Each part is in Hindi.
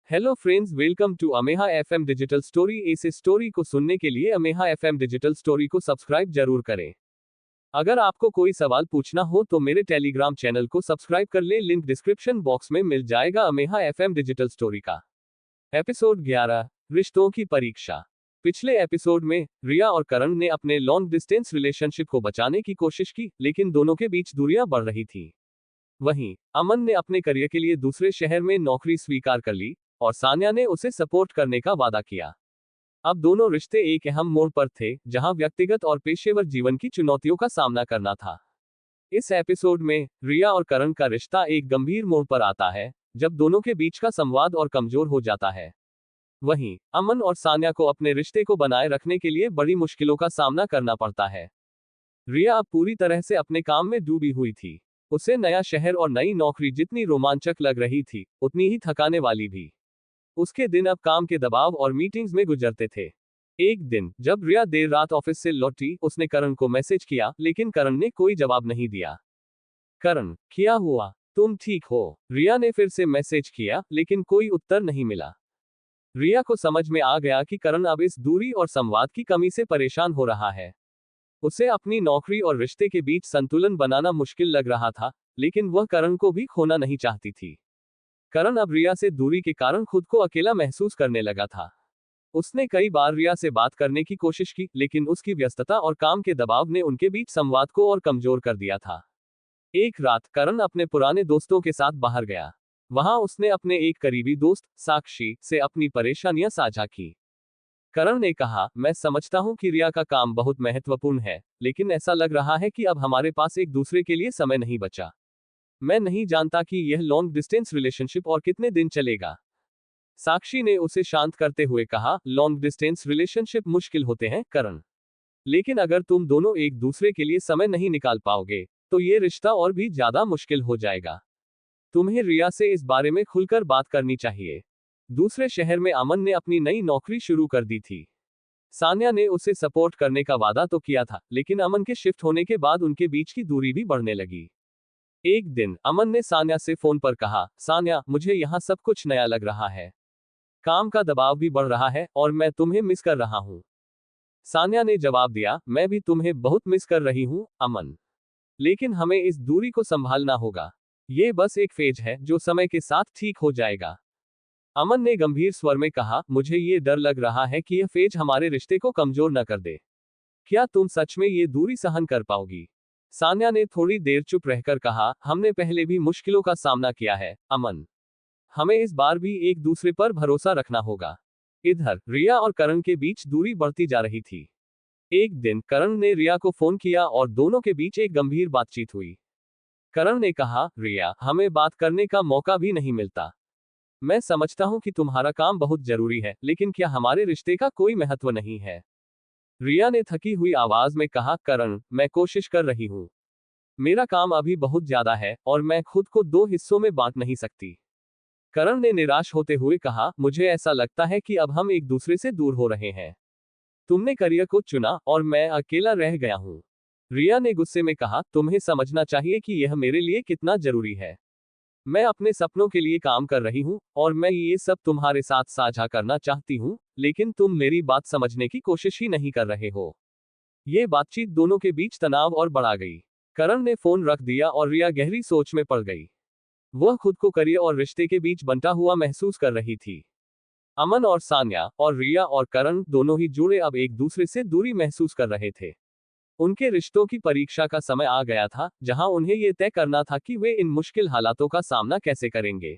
Hello friends, welcome to Ameha FM digital story. इस स्टोरी को सुनने के लिए अमेहा एफएम डिजिटल स्टोरी को सब्सक्राइब जरूर करें। अगर आपको कोई सवाल पूछना हो तो मेरे टेलीग्राम चैनल को सब्सक्राइब कर ले, लिंक डिस्क्रिप्शन बॉक्स में मिल जाएगा। अमेहा एफएम डिजिटल स्टोरी का एपिसोड 11, रिश्तों की परीक्षा। पिछले एपिसोड में रिया और करण ने अपने लॉन्ग डिस्टेंस रिलेशनशिप को बचाने की कोशिश की, लेकिन दोनों के बीच दूरियां बढ़ रही थी। वहीं अमन ने अपने करियर के लिए दूसरे शहर में नौकरी स्वीकार कर ली और सान्या ने उसे सपोर्ट करने का वादा किया। अब दोनों रिश्ते एक अहम मोड़ पर थे, जहां व्यक्तिगत और पेशेवर जीवन की चुनौतियों का सामना करना था। इस एपिसोड में रिया और करण का रिश्ता एक गंभीर मोड़ पर आता है, जब दोनों के बीच का संवाद और कमजोर हो जाता है। वहीं अमन और सान्या को अपने रिश्ते को बनाए रखने के लिए बड़ी मुश्किलों का सामना करना पड़ता है। रिया अब पूरी तरह से अपने काम में डूबी हुई थी। उसे नया शहर और नई नौकरी जितनी रोमांचक लग रही थी, उतनी ही थकाने वाली भी। उसके दिन अब काम के दबाव और मीटिंग्स में गुजरते थे। एक दिन जब रिया देर रात ऑफिस से लौटी, उसने करण को मैसेज किया, लेकिन करण ने कोई जवाब नहीं दिया। करण, क्या हुआ? तुम ठीक हो? रिया ने फिर से मैसेज किया, लेकिन कोई उत्तर नहीं मिला। रिया को समझ में आ गया कि करण अब इस दूरी और संवाद की कमी से परेशान हो रहा है। उसे अपनी नौकरी और रिश्ते के बीच संतुलन बनाना मुश्किल लग रहा था, लेकिन वह करण को भी खोना नहीं चाहती थी। करण अब रिया से दूरी के कारण खुद को अकेला महसूस करने लगा था। उसने कई बार रिया से बात करने की कोशिश की, लेकिन उसकी व्यस्तता और काम के दबाव ने उनके बीच संवाद को और कमजोर कर दिया था। एक रात करण अपने पुराने दोस्तों के साथ बाहर गया। वहां उसने अपने एक करीबी दोस्त साक्षी से अपनी परेशानियां साझा की। करण ने कहा, मैं समझता हूं कि रिया का काम बहुत महत्वपूर्ण है, लेकिन ऐसा लग रहा है कि अब हमारे पास एक दूसरे के लिए समय नहीं बचा। मैं नहीं जानता कि यह लॉन्ग डिस्टेंस रिलेशनशिप और कितने दिन चलेगा। साक्षी ने उसे शांत करते हुए कहा, लॉन्ग डिस्टेंस रिलेशनशिप मुश्किल होते हैं करण, लेकिन अगर तुम दोनों एक दूसरे के लिए समय नहीं निकाल पाओगे, तो ये रिश्ता और भी ज्यादा मुश्किल हो जाएगा। तुम्हें रिया से इस बारे में खुलकर बात करनी चाहिए। दूसरे शहर में अमन ने अपनी नई नौकरी शुरू कर दी थी। सान्या ने उसे सपोर्ट करने का वादा तो किया था, लेकिन अमन के शिफ्ट होने के बाद उनके बीच की दूरी भी बढ़ने लगी। एक दिन अमन ने सान्या से फोन पर कहा, सान्या, मुझे यहाँ सब कुछ नया लग रहा है। काम का दबाव भी बढ़ रहा है और मैं तुम्हें मिस कर रहा हूँ। सान्या ने जवाब दिया, मैं भी तुम्हें बहुत मिस कर रही हूँ अमन, लेकिन हमें इस दूरी को संभालना होगा। ये बस एक फेज है जो समय के साथ ठीक हो जाएगा। अमन ने गंभीर स्वर में कहा, मुझे ये डर लग रहा है कि यह फेज हमारे रिश्ते को कमजोर न कर दे। क्या तुम सच में ये दूरी सहन कर पाओगी? सान्या ने थोड़ी देर चुप रहकर कहा, हमने पहले भी मुश्किलों का सामना किया है अमन, हमें इस बार भी एक दूसरे पर भरोसा रखना होगा। इधर रिया और करण के बीच दूरी बढ़ती जा रही थी। एक दिन करण ने रिया को फोन किया और दोनों के बीच एक गंभीर बातचीत हुई। करण ने कहा, रिया, हमें बात करने का मौका भी नहीं मिलता। मैं समझता हूं कि तुम्हारा काम बहुत जरूरी है, लेकिन क्या हमारे रिश्ते का कोई महत्व नहीं है? रिया ने थकी हुई आवाज में कहा, करण, मैं कोशिश कर रही हूं। मेरा काम अभी बहुत ज्यादा है और मैं खुद को दो हिस्सों में बांट नहीं सकती। करण ने निराश होते हुए कहा, मुझे ऐसा लगता है कि अब हम एक दूसरे से दूर हो रहे हैं। तुमने करियर को चुना और मैं अकेला रह गया हूं। रिया ने गुस्से में कहा, तुम्हें समझना चाहिए कि यह मेरे लिए कितना जरूरी है। मैं अपने सपनों के लिए काम कर रही हूं और मैं ये सब तुम्हारे साथ साझा करना चाहती हूं, लेकिन तुम मेरी बात समझने की कोशिश ही नहीं कर रहे हो। ये बातचीत दोनों के बीच तनाव और बढ़ा गई। करण ने फोन रख दिया और रिया गहरी सोच में पड़ गई। वह खुद को करियर और रिश्ते के बीच बंटा हुआ महसूस कर रही थी। अमन और सान्या और रिया और करण दोनों ही जुड़े अब एक दूसरे से दूरी महसूस कर रहे थे। उनके रिश्तों की परीक्षा का समय आ गया था, जहां उन्हें यह तय करना था कि वे इन मुश्किल हालातों का सामना कैसे करेंगे।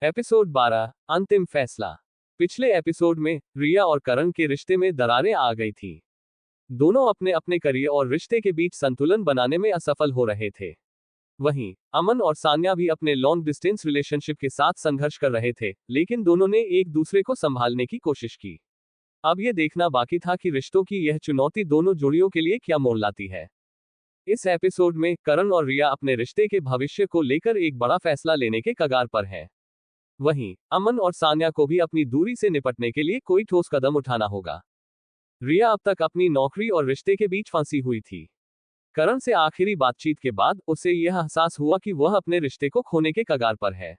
एपिसोड 12, अंतिम फैसला। पिछले एपिसोड में रिया और करण के रिश्ते में दरारें आ गई थी। दोनों अपने अपने करियर और रिश्ते के बीच संतुलन बनाने में असफल हो रहे थे। वहीं अमन और सान्या भी अपने लॉन्ग डिस्टेंस रिलेशनशिप के साथ संघर्ष कर रहे थे, लेकिन दोनों ने एक दूसरे को संभालने की कोशिश की। अब यह देखना बाकी था कि रिश्तों की यह चुनौती दोनों जोड़ियों के लिए क्या मोड़ लाती है। इस एपिसोड में करण और रिया अपने रिश्ते के भविष्य को लेकर एक बड़ा फैसला लेने के कगार पर हैं। वहीं अमन और सान्या को भी अपनी दूरी से निपटने के लिए कोई ठोस कदम उठाना होगा। रिया अब तक अपनी नौकरी और रिश्ते के बीच फंसी हुई थी। करण से आखिरी बातचीत के बाद उसे यह एहसास हुआ कि वह अपने रिश्ते को खोने के कगार पर है।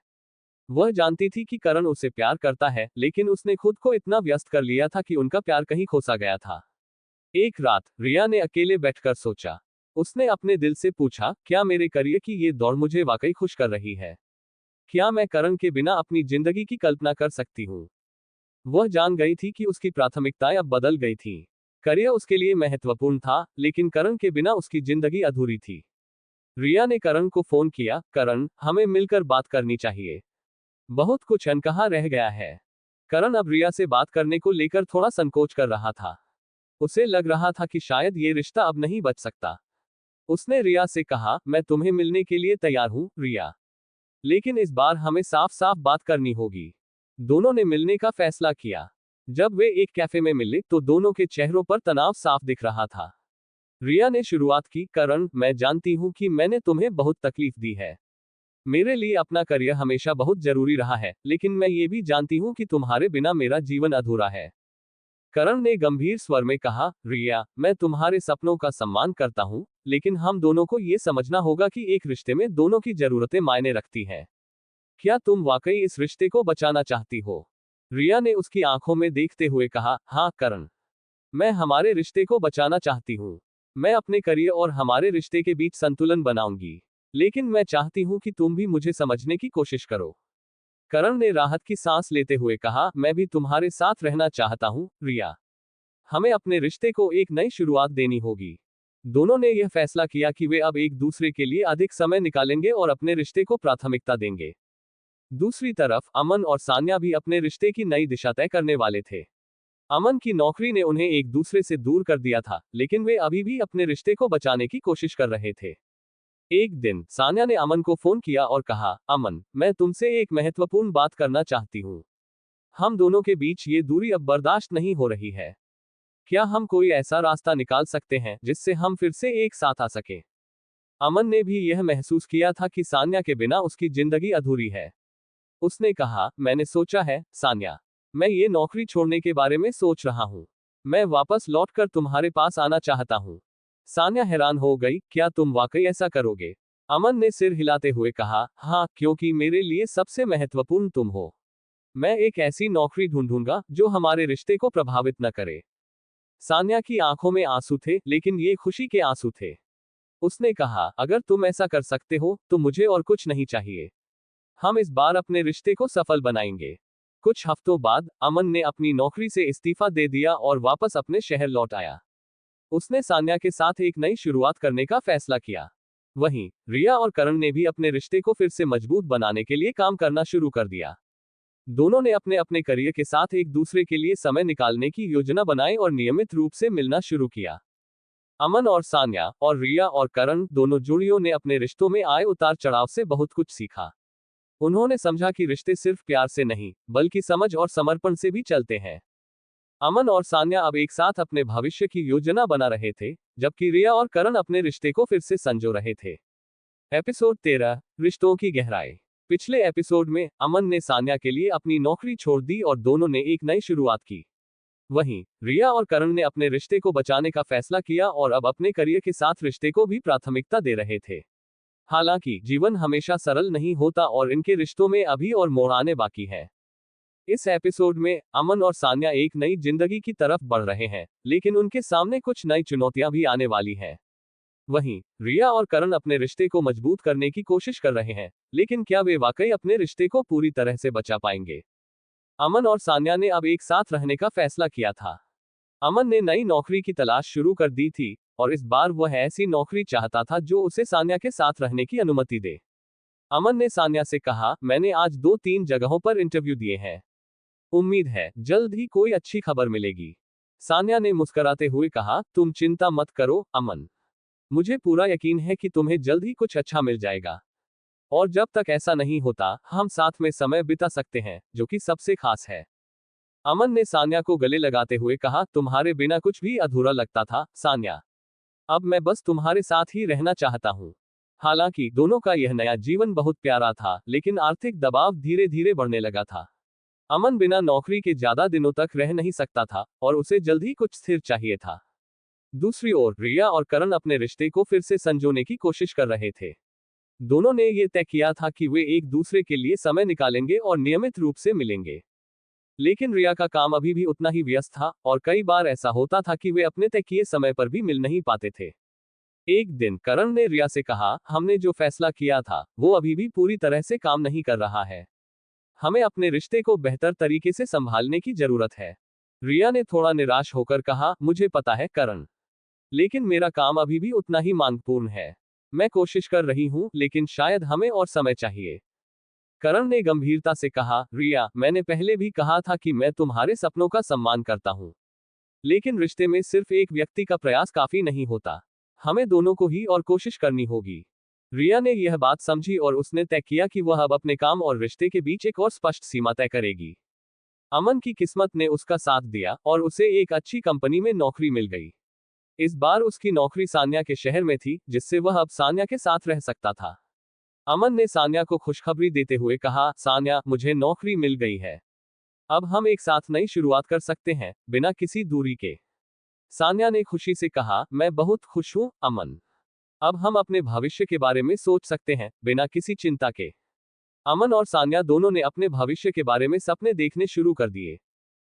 वह जानती थी कि करण उसे प्यार करता है, लेकिन उसने खुद को इतना व्यस्त कर लिया था कि उनका प्यार कहीं खोसा गया था। एक रात रिया ने अकेले बैठकर सोचा। उसने अपने दिल से पूछा, क्या मेरे करियर की ये दौड़ मुझे वाकई खुश कर रही है? क्या मैं करण के बिना अपनी जिंदगी की कल्पना कर सकती हूँ? वह जान गई थी कि उसकी प्राथमिकताएं अब बदल गई थीं। करियर उसके लिए महत्वपूर्ण था, लेकिन करण के बिना उसकी जिंदगी अधूरी थी। रिया ने करण को फोन किया, करण, हमें मिलकर बात करनी चाहिए। बहुत कुछ अनकहा रह गया है। करण अब रिया से बात करने को लेकर थोड़ा संकोच कर रहा था। उसे लग रहा था कि शायद ये रिश्ता अब नहीं बच सकता। उसने रिया से कहा, मैं तुम्हें मिलने के लिए तैयार हूँ, रिया। लेकिन इस बार हमें साफ साफ बात करनी होगी। दोनों ने मिलने का फैसला किया। जब वे एक कैफे में मिले तो दोनों के चेहरों पर तनाव साफ दिख रहा था। रिया ने शुरुआत की, करण, मैं जानती हूँ कि मैंने तुम्हें बहुत तकलीफ दी है। मेरे लिए अपना करियर हमेशा बहुत जरूरी रहा है, लेकिन मैं ये भी जानती हूँ कि तुम्हारे बिना मेरा जीवन अधूरा है। करण ने गंभीर स्वर में कहा, रिया, मैं तुम्हारे सपनों का सम्मान करता हूँ, लेकिन हम दोनों को ये समझना होगा कि एक रिश्ते में दोनों की जरूरतें मायने रखती हैं। क्या तुम वाकई इस रिश्ते को बचाना चाहती हो? रिया ने उसकी आंखों में देखते हुए कहा, हाँ करण, मैं हमारे रिश्ते को बचाना चाहती हूँ। मैं अपने करियर और हमारे रिश्ते के बीच संतुलन बनाऊंगी। लेकिन मैं चाहती हूँ कि तुम भी मुझे समझने की कोशिश करो। करण ने राहत की सांस लेते हुए कहा, मैं भी तुम्हारे साथ रहना चाहता हूँ, रिया। हमें अपने रिश्ते को एक नई शुरुआत देनी होगी। दोनों ने यह फैसला किया कि वे अब एक दूसरे के लिए अधिक समय निकालेंगे और अपने रिश्ते को प्राथमिकता देंगे। दूसरी तरफ अमन और सान्या भी अपने रिश्ते की नई दिशा तय करने वाले थे। अमन की नौकरी ने उन्हें एक दूसरे से दूर कर दिया था, लेकिन वे अभी भी अपने रिश्ते को बचाने की कोशिश कर रहे थे। एक दिन सान्या ने अमन को फोन किया और कहा, अमन, मैं तुमसे एक महत्वपूर्ण बात करना चाहती हूँ। हम दोनों के बीच ये दूरी अब बर्दाश्त नहीं हो रही है। क्या हम कोई ऐसा रास्ता निकाल सकते हैं जिससे हम फिर से एक साथ आ सके? अमन ने भी यह महसूस किया था कि सान्या के बिना उसकी जिंदगी अधूरी है। उसने कहा, मैंने सोचा है, सान्या। मैं ये नौकरी छोड़ने के बारे में सोच रहा हूँ। मैं वापस लौटकर तुम्हारे पास आना चाहता हूँ। सान्या हैरान हो गई, क्या तुम वाकई ऐसा करोगे? अमन ने सिर हिलाते हुए कहा, हाँ, क्योंकि मेरे लिए सबसे महत्वपूर्ण तुम हो। मैं एक ऐसी नौकरी ढूंढूंगा जो हमारे रिश्ते को प्रभावित न करे। सान्या की आंखों में आंसू थे, लेकिन ये खुशी के आंसू थे। उसने कहा, अगर तुम ऐसा कर सकते हो तो मुझे और कुछ नहीं चाहिए। हम इस बार अपने रिश्ते को सफल बनाएंगे। कुछ हफ्तों बाद अमन ने अपनी नौकरी से इस्तीफा दे दिया और वापस अपने शहर लौट आया। उसने सान्या के साथ एक नई शुरुआत करने का फैसला किया। वहीं रिया और करण ने भी अपने रिश्ते को फिर से मजबूत बनाने के लिए काम करना शुरू कर दिया। दोनों ने अपने अपने करियर के साथ एक दूसरे के लिए समय निकालने की योजना बनाई और नियमित रूप से मिलना शुरू किया। अमन और सान्या और रिया और करण दोनों जोड़ियों ने अपने रिश्तों में आए उतार चढ़ाव से बहुत कुछ सीखा। उन्होंने समझा कि रिश्ते सिर्फ प्यार से नहीं, बल्कि समझ और समर्पण से भी चलते हैं। अमन और सान्या अब एक साथ अपने भविष्य की योजना बना रहे थे, जबकि रिया और करण अपने रिश्ते को फिर से संजो रहे थे। एपिसोड 13, रिश्तों की गहराई। पिछले एपिसोड में अमन ने सान्या के लिए अपनी नौकरी छोड़ दी और दोनों ने एक नई शुरुआत की। वहीं रिया और करण ने अपने रिश्ते को बचाने का फैसला किया और अब अपने करियर के साथ रिश्ते को भी प्राथमिकता दे रहे थे। हालांकि जीवन हमेशा सरल नहीं होता और इनके रिश्तों में अभी और मोड़ आने बाकी है। इस एपिसोड में अमन और सान्या एक नई जिंदगी की तरफ बढ़ रहे हैं, लेकिन उनके सामने कुछ नई चुनौतियां भी आने वाली हैं। वहीं रिया और करण अपने रिश्ते को मजबूत करने की कोशिश कर रहे हैं, लेकिन क्या वे वाकई अपने रिश्ते को पूरी तरह से बचा पाएंगे? अमन और सान्या ने अब एक साथ रहने का फैसला किया था। अमन ने नई नौकरी की तलाश शुरू कर दी थी और इस बार वह ऐसी नौकरी चाहता था जो उसे सान्या के साथ रहने की अनुमति दे। अमन ने सान्या से कहा, मैंने आज 2-3 जगहों पर इंटरव्यू दिए हैं। उम्मीद है जल्द ही कोई अच्छी खबर मिलेगी। सान्या ने मुस्कुराते हुए कहा, तुम चिंता मत करो, अमन। मुझे पूरा यकीन है कि तुम्हें जल्द ही कुछ अच्छा मिल जाएगा। और जब तक ऐसा नहीं होता, हम साथ में समय बिता सकते हैं, जो कि सबसे खास है। अमन ने सान्या को गले लगाते हुए कहा, तुम्हारे बिना कुछ भी अधूरा लगता था, सान्या। अब मैं बस तुम्हारे साथ ही रहना चाहता हूँ। हालांकि दोनों का यह नया जीवन बहुत प्यारा था, लेकिन आर्थिक दबाव धीरे धीरे बढ़ने लगा था। अमन बिना नौकरी के ज्यादा दिनों तक रह नहीं सकता था और उसे जल्द ही कुछ स्थिर चाहिए था। दूसरी ओर रिया और करण अपने रिश्ते को फिर से संजोने की कोशिश कर रहे थे। दोनों ने ये तय किया था कि वे एक दूसरे के लिए समय निकालेंगे और नियमित रूप से मिलेंगे। लेकिन रिया का काम अभी भी उतना ही व्यस्त था और कई बार ऐसा होता था कि वे अपने तय किए समय पर भी मिल नहीं पाते थे। एक दिन करण ने रिया से कहा, हमने जो फैसला किया था वो अभी भी पूरी तरह से काम नहीं कर रहा है। हमें अपने रिश्ते को बेहतर तरीके से संभालने की जरूरत है। रिया ने थोड़ा निराश होकर कहा, मुझे पता है करण, लेकिन मेरा काम अभी भी उतना ही मांगपूर्ण है। मैं कोशिश कर रही हूँ, लेकिन शायद हमें और समय चाहिए। करण ने गंभीरता से कहा, रिया, मैंने पहले भी कहा था कि मैं तुम्हारे सपनों का सम्मान करता हूँ, लेकिन रिश्ते में सिर्फ एक व्यक्ति का प्रयास काफी नहीं होता। हमें दोनों को ही और कोशिश करनी होगी। रिया ने यह बात समझी और उसने तय किया कि वह अब अपने काम और रिश्ते के बीच एक और स्पष्ट सीमा तय करेगी। अमन की किस्मत ने उसका साथ दिया और उसे एक अच्छी कंपनी में नौकरी मिल गई। इस बार उसकी नौकरी सान्या के शहर में थी, जिससे वह अब सान्या के साथ रह सकता था। अमन ने सान्या को खुशखबरी देते हुए कहा, सान्या, मुझे नौकरी मिल गई है। अब हम एक साथ नई शुरुआत कर सकते हैं, बिना किसी दूरी के। सान्या ने खुशी से कहा, मैं बहुत खुश हूं, अमन। अब हम अपने भविष्य के बारे में सोच सकते हैं, बिना किसी चिंता के। अमन और सान्या दोनों ने अपने भविष्य के बारे में सपने देखने शुरू कर दिए।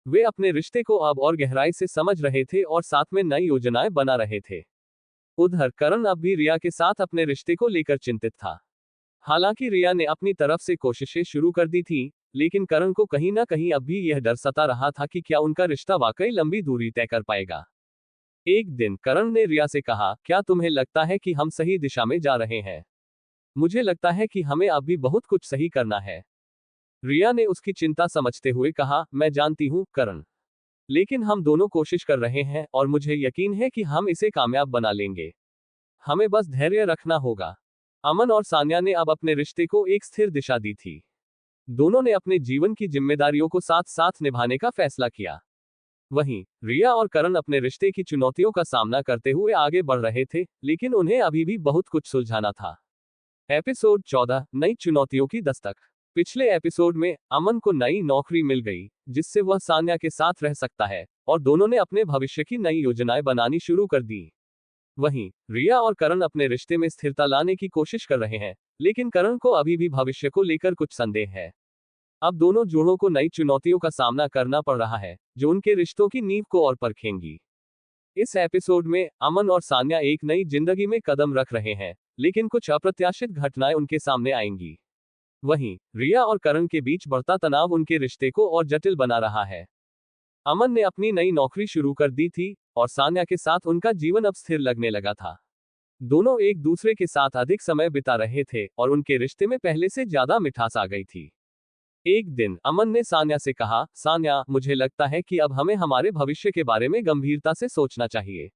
वे अपने रिश्ते को अब और गहराई से समझ रहे थे और साथ में नई योजनाएं बना रहे थे। उधर करण अब भी रिया के साथ अपने रिश्ते को लेकर चिंतित था। हालांकि रिया ने अपनी तरफ से कोशिशें शुरू कर दी थी, लेकिन करण को कहीं ना कहीं अब भी यह डर सता रहा था कि क्या उनका रिश्ता वाकई लंबी दूरी तय कर पाएगा। एक दिन करण ने रिया से कहा, क्या तुम्हें लगता है कि हम सही दिशा में जा रहे हैं? मुझे लगता है कि हमें अब भी बहुत कुछ सही करना है। रिया ने उसकी चिंता समझते हुए कहा, मैं जानती हूँ करण, लेकिन हम दोनों कोशिश कर रहे हैं और मुझे यकीन है कि हम इसे कामयाब बना लेंगे। हमें बस धैर्य रखना होगा। अमन और सान्या ने अब अपने रिश्ते को एक स्थिर दिशा दी थी। दोनों ने अपने जीवन की जिम्मेदारियों को साथ साथ निभाने का फैसला किया। वहीं रिया और करण अपने रिश्ते की चुनौतियों का सामना करते हुए आगे बढ़ रहे थे, लेकिन उन्हें अभी भी बहुत कुछ सुलझाना था। एपिसोड 14, नई चुनौतियों की दस्तक। पिछले एपिसोड में अमन को नई नौकरी मिल गई, जिससे वह सान्या के साथ रह सकता है और दोनों ने अपने भविष्य की नई योजनाएं बनानी शुरू कर दी। वहीं रिया और करण अपने रिश्ते में स्थिरता लाने की कोशिश कर रहे हैं, लेकिन करण को अभी भी भविष्य को लेकर कुछ संदेह है। अब दोनों जोड़ों को नई चुनौतियों का सामना करना पड़ रहा है, जो उनके रिश्तों की नींव को और परखेंगी। इस एपिसोड में अमन और सान्या एक नई जिंदगी में कदम रख रहे हैं, लेकिन कुछ अप्रत्याशित घटनाएं उनके सामने आएंगी। वहीं रिया और करण के बीच बढ़ता तनाव उनके रिश्ते को और जटिल बना रहा है। अमन ने अपनी नई नौकरी शुरू कर दी थी और सान्या के साथ उनका जीवन अब स्थिर लगने लगा था। दोनों एक दूसरे के साथ अधिक समय बिता रहे थे और उनके रिश्ते में पहले से ज्यादा मिठास आ गई थी। एक दिन अमन ने सान्या से कहा, सान्या, मुझे लगता है कि अब हमें हमारे भविष्य के बारे में गंभीरता से सोचना चाहिए।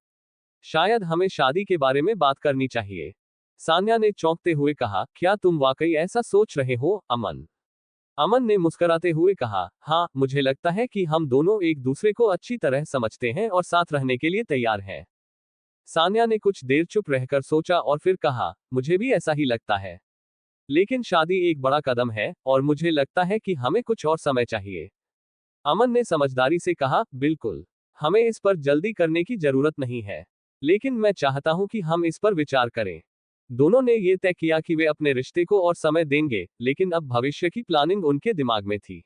शायद हमें शादी के बारे में बात करनी चाहिए। सान्या ने चौंकते हुए कहा, क्या तुम वाकई ऐसा सोच रहे हो, अमन? अमन ने मुस्कुराते हुए कहा, हाँ, मुझे लगता है कि हम दोनों एक दूसरे को अच्छी तरह समझते हैं और साथ रहने के लिए तैयार हैं। सान्या ने कुछ देर चुप रहकर सोचा और फिर कहा, मुझे भी ऐसा ही लगता है। लेकिन शादी एक बड़ा कदम है और मुझे लगता है कि हमें कुछ और समय चाहिए। अमन ने समझदारी से कहा, बिल्कुल। हमें इस पर जल्दी करने की जरूरत नहीं है, लेकिन मैं चाहता हूं कि हम इस पर विचार करें। दोनों ने यह तय किया कि वे अपने रिश्ते को और समय देंगे, लेकिन अब भविष्य की प्लानिंग उनके दिमाग में थी।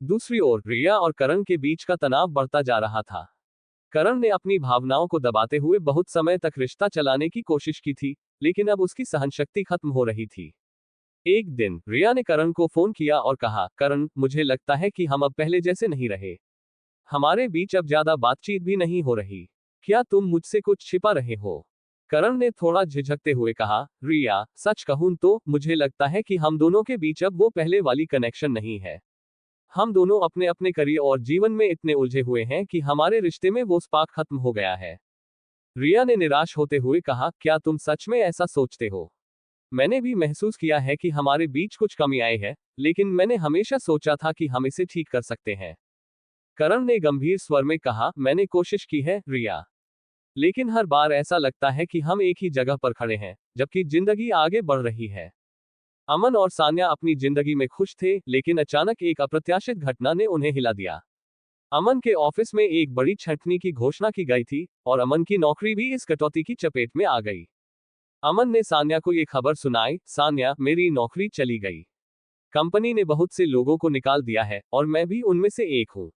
दूसरी ओर रिया और करण के बीच का तनाव बढ़ता जा रहा था। करण ने अपनी भावनाओं को दबाते हुए बहुत समय तक रिश्ता चलाने की कोशिश की थी, लेकिन अब उसकी सहनशक्ति खत्म हो रही थी। एक दिन रिया ने करण को फोन किया और कहा, करण, मुझे लगता है कि हम अब पहले जैसे नहीं रहे। हमारे बीच अब ज्यादा बातचीत भी नहीं हो रही। क्या तुम मुझसे कुछ छिपा रहे हो? करण ने थोड़ा झिझकते हुए कहा, रिया, सच कहूं तो मुझे लगता है कि हम दोनों के बीच अब वो पहले वाली कनेक्शन नहीं है। हम दोनों अपने अपने करियर और जीवन में इतने उलझे हुए हैं कि हमारे रिश्ते में वो स्पार्क खत्म हो गया है। रिया ने निराश होते हुए कहा, क्या तुम सच में ऐसा सोचते हो? मैंने भी महसूस किया है कि हमारे बीच कुछ कमी आई है, लेकिन मैंने हमेशा सोचा था कि हम इसे ठीक कर सकते हैं। करण ने गंभीर स्वर में कहा, मैंने कोशिश की है, रिया, लेकिन हर बार ऐसा लगता है कि हम एक ही जगह पर खड़े हैं, जबकि जिंदगी आगे बढ़ रही है। अमन और सान्या अपनी जिंदगी में खुश थे, लेकिन अचानक एक अप्रत्याशित घटना ने उन्हें हिला दिया। अमन के ऑफिस में एक बड़ी छंटनी की घोषणा की गई थी और अमन की नौकरी भी इस कटौती की चपेट में आ गई। अमन ने सान्या को ये खबर सुनाई, सान्या, मेरी नौकरी चली गई। कंपनी ने बहुत से लोगों को निकाल दिया है और मैं भी उनमें से एक हूँ।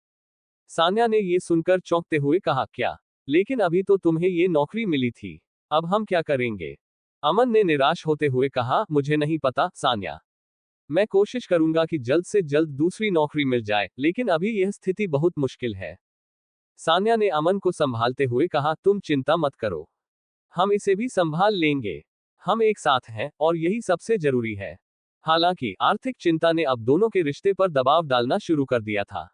सान्या ने ये सुनकर चौंकते हुए कहा, क्या? लेकिन अभी तो तुम्हें ये नौकरी मिली थी। अब हम क्या करेंगे? अमन ने निराश होते हुए कहा, मुझे नहीं पता सान्या। मैं कोशिश करूंगा कि जल्द से जल्द दूसरी नौकरी मिल जाए, लेकिन अभी यह स्थिति बहुत मुश्किल है। सान्या ने अमन को संभालते हुए कहा, तुम चिंता मत करो। हम इसे भी संभाल लेंगे। हम एक साथ हैं और यही सबसे जरूरी है। हालांकि आर्थिक चिंता ने अब दोनों के रिश्ते पर दबाव डालना शुरू कर दिया था।